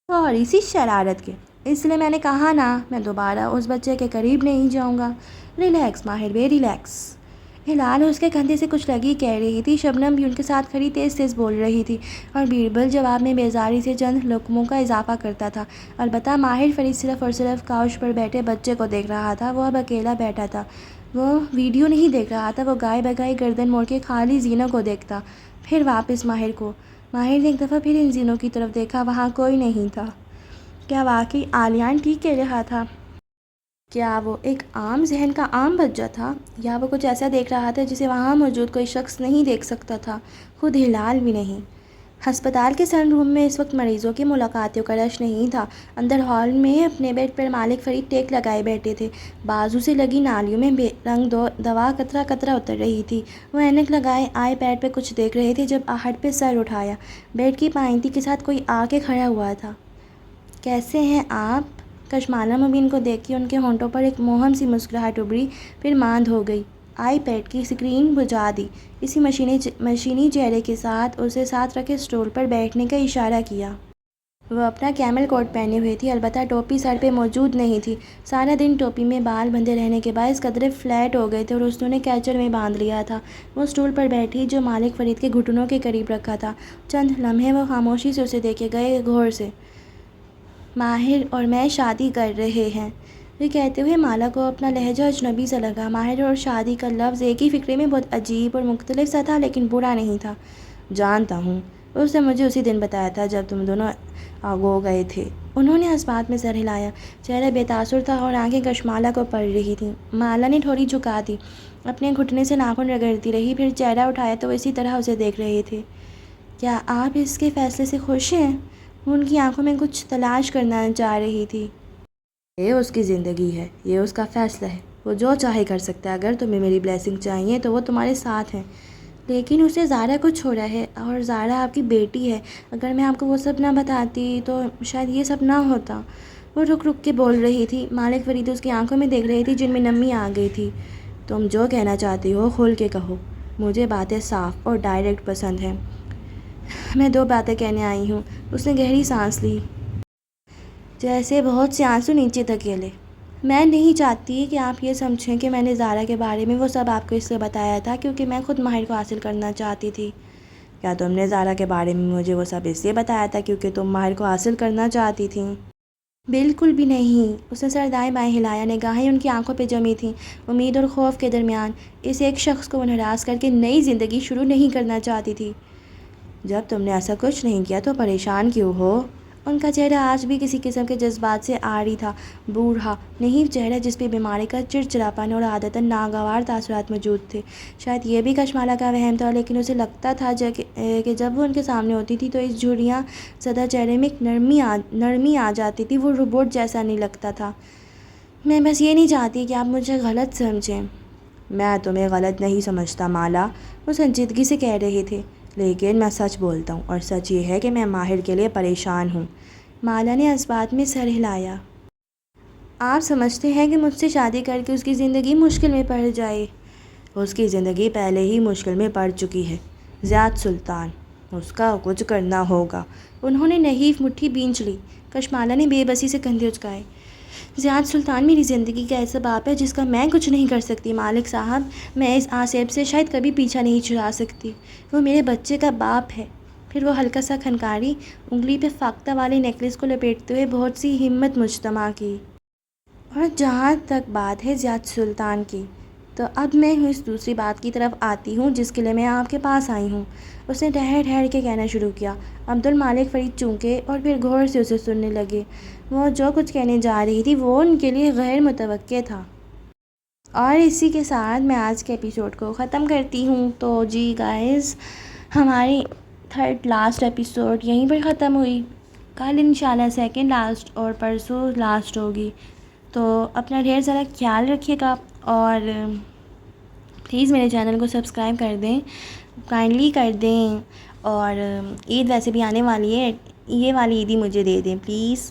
تھوڑی سی شرارت کے، اس لیے میں نے کہا نا، میں دوبارہ اس بچے کے قریب نہیں جاؤں گا۔ ریلیکس ماہر بے، ریلیکس۔ ہلال اس کے کندھے سے کچھ لگی کہہ رہی تھی۔ شبنم بھی ان کے ساتھ کھڑی تیز تیز بول رہی تھی اور بیربل جواب میں بیزاری سے چند لقموں کا اضافہ کرتا تھا۔ البتہ ماہر فرید صرف اور صرف کاؤچ پر بیٹھے بچے کو دیکھ رہا تھا۔ وہ اب اکیلا بیٹھا تھا، وہ ویڈیو نہیں دیکھ رہا تھا۔ وہ گائے بگائے گردن موڑ کے خالی زینوں کو دیکھتا، پھر واپس ماہر کو۔ ماہر نے ایک دفعہ پھر ان زینوں کی طرف دیکھا، وہاں کوئی نہیں تھا۔ کیا واقعی عالیان ٹھیک کہہ رہا تھا؟ کیا وہ ایک عام ذہن کا عام بچہ تھا، یا وہ کچھ ایسا دیکھ رہا تھا جسے وہاں موجود کوئی شخص نہیں دیکھ سکتا تھا، خود ہلال بھی نہیں؟ ہسپتال کے سن روم میں اس وقت مریضوں کی ملاقاتوں کا رش نہیں تھا۔ اندر ہال میں اپنے بیڈ پر مالک فرید ٹیک لگائے بیٹھے تھے۔ بازو سے لگی نالیوں میں بے رنگ دوا قطرہ قطرہ اتر رہی تھی۔ وہ اینک لگائے آئی پیڈ پہ کچھ دیکھ رہے تھے جب آہٹ پہ سر اٹھایا۔ بیڈ کی پائنتی کے ساتھ کوئی آ کے کھڑا ہوا تھا۔ کیسے ہیں آپ؟ کشمالہ مبین کو دیکھ کے ان کے ہونٹوں پر ایک موہم سی مسکراہٹ ابھری، پھر ماند ہو گئی۔ آئی پیڈ کی اسکرین بجھا دی، اسی مشینی چہرے کے ساتھ اسے ساتھ رکھے اسٹول پر بیٹھنے کا اشارہ کیا۔ وہ اپنا کیمل کوٹ پہنے ہوئی تھی، البتہ ٹوپی سر پہ موجود نہیں تھی۔ سارا دن ٹوپی میں بال بندھے رہنے کے باعث قدرے فلیٹ ہو گئے تھے اور اس نے کیچر میں باندھ لیا تھا۔ وہ اسٹول پر بیٹھی جو مالک فرید کے گھٹنوں کے قریب رکھا تھا۔ چند لمحے وہ خاموشی سے اسے دیکھے گئے، غور سے۔ ماہر اور میں شادی کر رہے ہیں، یہ کہتے ہوئے مالا کو اپنا لہجہ اجنبی سا لگا۔ ماہر اور شادی کا لفظ ایک ہی فقرے میں بہت عجیب اور مختلف سا تھا، لیکن برا نہیں تھا۔ جانتا ہوں، اس نے مجھے اسی دن بتایا تھا جب تم دونوں آگو گئے تھے۔ انہوں نے اس بات میں سر ہلایا۔ چہرہ بے تاثر تھا اور آنکھیں کشمالہ کو پڑھ رہی تھیں۔ مالا نے تھوڑی جھکا دی، اپنے گھٹنے سے ناخن رگڑتی رہی، پھر چہرہ اٹھایا تو وہ اسی طرح اسے دیکھ رہے تھے۔ کیا آپ اس کے فیصلے سے خوش ہیں؟ وہ ان کی آنکھوں میں کچھ تلاش کرنا چاہ رہی تھی۔ یہ اس کی زندگی ہے، یہ اس کا فیصلہ ہے، وہ جو چاہے کر سکتا ہے۔ اگر تمہیں میری بلیسنگ چاہیے تو وہ تمہارے ساتھ ہیں، لیکن اسے زارا کو چھوڑا ہے اور زارا آپ کی بیٹی ہے۔ اگر میں آپ کو وہ سب نہ بتاتی تو شاید یہ سب نہ ہوتا۔ وہ رک رک کے بول رہی تھی۔ مالک فرید اس کی آنکھوں میں دیکھ رہی تھی جن میں نمی آ گئی تھی۔ تم جو کہنا چاہتی ہو کھول کے کہو، مجھے باتیں صاف اور ڈائریکٹ پسند ہیں۔ میں دو باتیں کہنے آئی ہوں۔ اس نے گہری سانس لی، جیسے بہت سے آنسو نیچے دھکیلے۔ میں نہیں چاہتی کہ آپ یہ سمجھیں کہ میں نے زارا کے بارے میں وہ سب آپ کو اس لیے بتایا تھا کیونکہ میں خود ماہر کو حاصل کرنا چاہتی تھی۔ کیا تم نے زارا کے بارے میں مجھے وہ سب اس لیے بتایا تھا کیونکہ تم ماہر کو حاصل کرنا چاہتی تھیں؟ بالکل بھی نہیں۔ اس نے سر دائیں بائیں ہلایا، نگاہیں ان کی آنکھوں پہ جمی تھیں، امید اور خوف کے درمیان۔ اس ایک شخص کو ناراض کر کے نئی زندگی شروع نہیں کرنا چاہتی تھی۔ جب تم نے ایسا کچھ نہیں کیا تو پریشان کیوں ہو؟ ان کا چہرہ آج بھی کسی قسم کے جذبات سے عاری تھا، بوڑھا نہیں، چہرہ جس پہ بیماری کا چڑچڑاپن اور عادتاً ناگوار تاثرات موجود تھے۔ شاید یہ بھی کشمالہ کا وہم تھا، لیکن اسے لگتا تھا کہ جب وہ ان کے سامنے ہوتی تھی تو اس جھریاں زدہ چہرے میں ایک نرمی آ جاتی تھی، وہ روبوٹ جیسا نہیں لگتا تھا۔ میں بس یہ نہیں چاہتی کہ آپ مجھے غلط سمجھیں۔ میں تمہیں غلط نہیں سمجھتا مالا، وہ سنجیدگی سے کہہ رہے تھے، لیکن میں سچ بولتا ہوں اور سچ یہ ہے کہ میں ماہر کے لیے پریشان ہوں۔ مالا نے اس بات میں سر ہلایا۔ آپ سمجھتے ہیں کہ مجھ سے شادی کر کے اس کی زندگی مشکل میں پڑ جائے؟ اس کی زندگی پہلے ہی مشکل میں پڑ چکی ہے زیاد سلطان، اس کا کچھ کرنا ہوگا۔ انہوں نے نحیف مٹھی بھینچ لی۔ کشمالہ نے بے بسی سے کندھے اچکائے۔ زیاد سلطان میری زندگی کا ایسا باپ ہے جس کا میں کچھ نہیں کر سکتی مالک صاحب، میں اس آصف سے شاید کبھی پیچھا نہیں چھڑا سکتی، وہ میرے بچے کا باپ ہے۔ پھر وہ ہلکا سا کھنکاری، انگلی پہ فاختہ والے نیکلس کو لپیٹتے ہوئے بہت سی ہمت مجتمع کی۔ اور جہاں تک بات ہے زیاد سلطان کی، تو اب میں اس دوسری بات کی طرف آتی ہوں جس کے لیے میں آپ کے پاس آئی ہوں۔ اس نے ٹھہر ٹھہر کے کہنا شروع کیا۔ عبدالمالک فرید چونکے اور پھر غور سے اسے سننے لگے۔ وہ جو کچھ کہنے جا رہی تھی وہ ان کے لیے غیر متوقع تھا۔ اور اسی کے ساتھ میں آج کے ایپیسوڈ کو ختم کرتی ہوں۔ تو جی گائز، ہماری تھرڈ لاسٹ ایپیسوڈ یہیں پر ختم ہوئی۔ کل انشاءاللہ سیکنڈ لاسٹ اور پرسوں لاسٹ ہوگی۔ تو اپنا ڈھیر سارا خیال رکھیے گا اور پلیز میرے چینل کو سبسکرائب کر دیں، کائنڈلی کر دیں. اور عید ویسے بھی آنے والی ہے، یہ والی عید ہی مجھے دے دیں پلیز.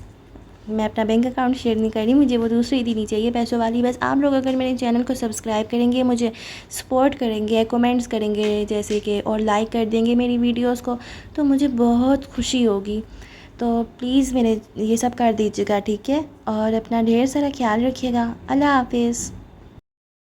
میں اپنا بینک اکاؤنٹ شیئر نہیں کر رہی، مجھے وہ دوسری عید نہیں چاہیے پیسوں والی. بس آپ لوگ اگر میرے چینل کو سبسکرائب کریں گے، مجھے سپورٹ کریں گے، کمنٹس کریں گے جیسے کہ، اور لائک کر دیں گے میری ویڈیوز کو، تو مجھے بہت خوشی ہوگی. تو پلیز میرے یہ سب کر دیجیے گا، ٹھیک ہے؟ اور اپنا ڈھیر سارا خیال رکھیے گا. اللہ حافظ.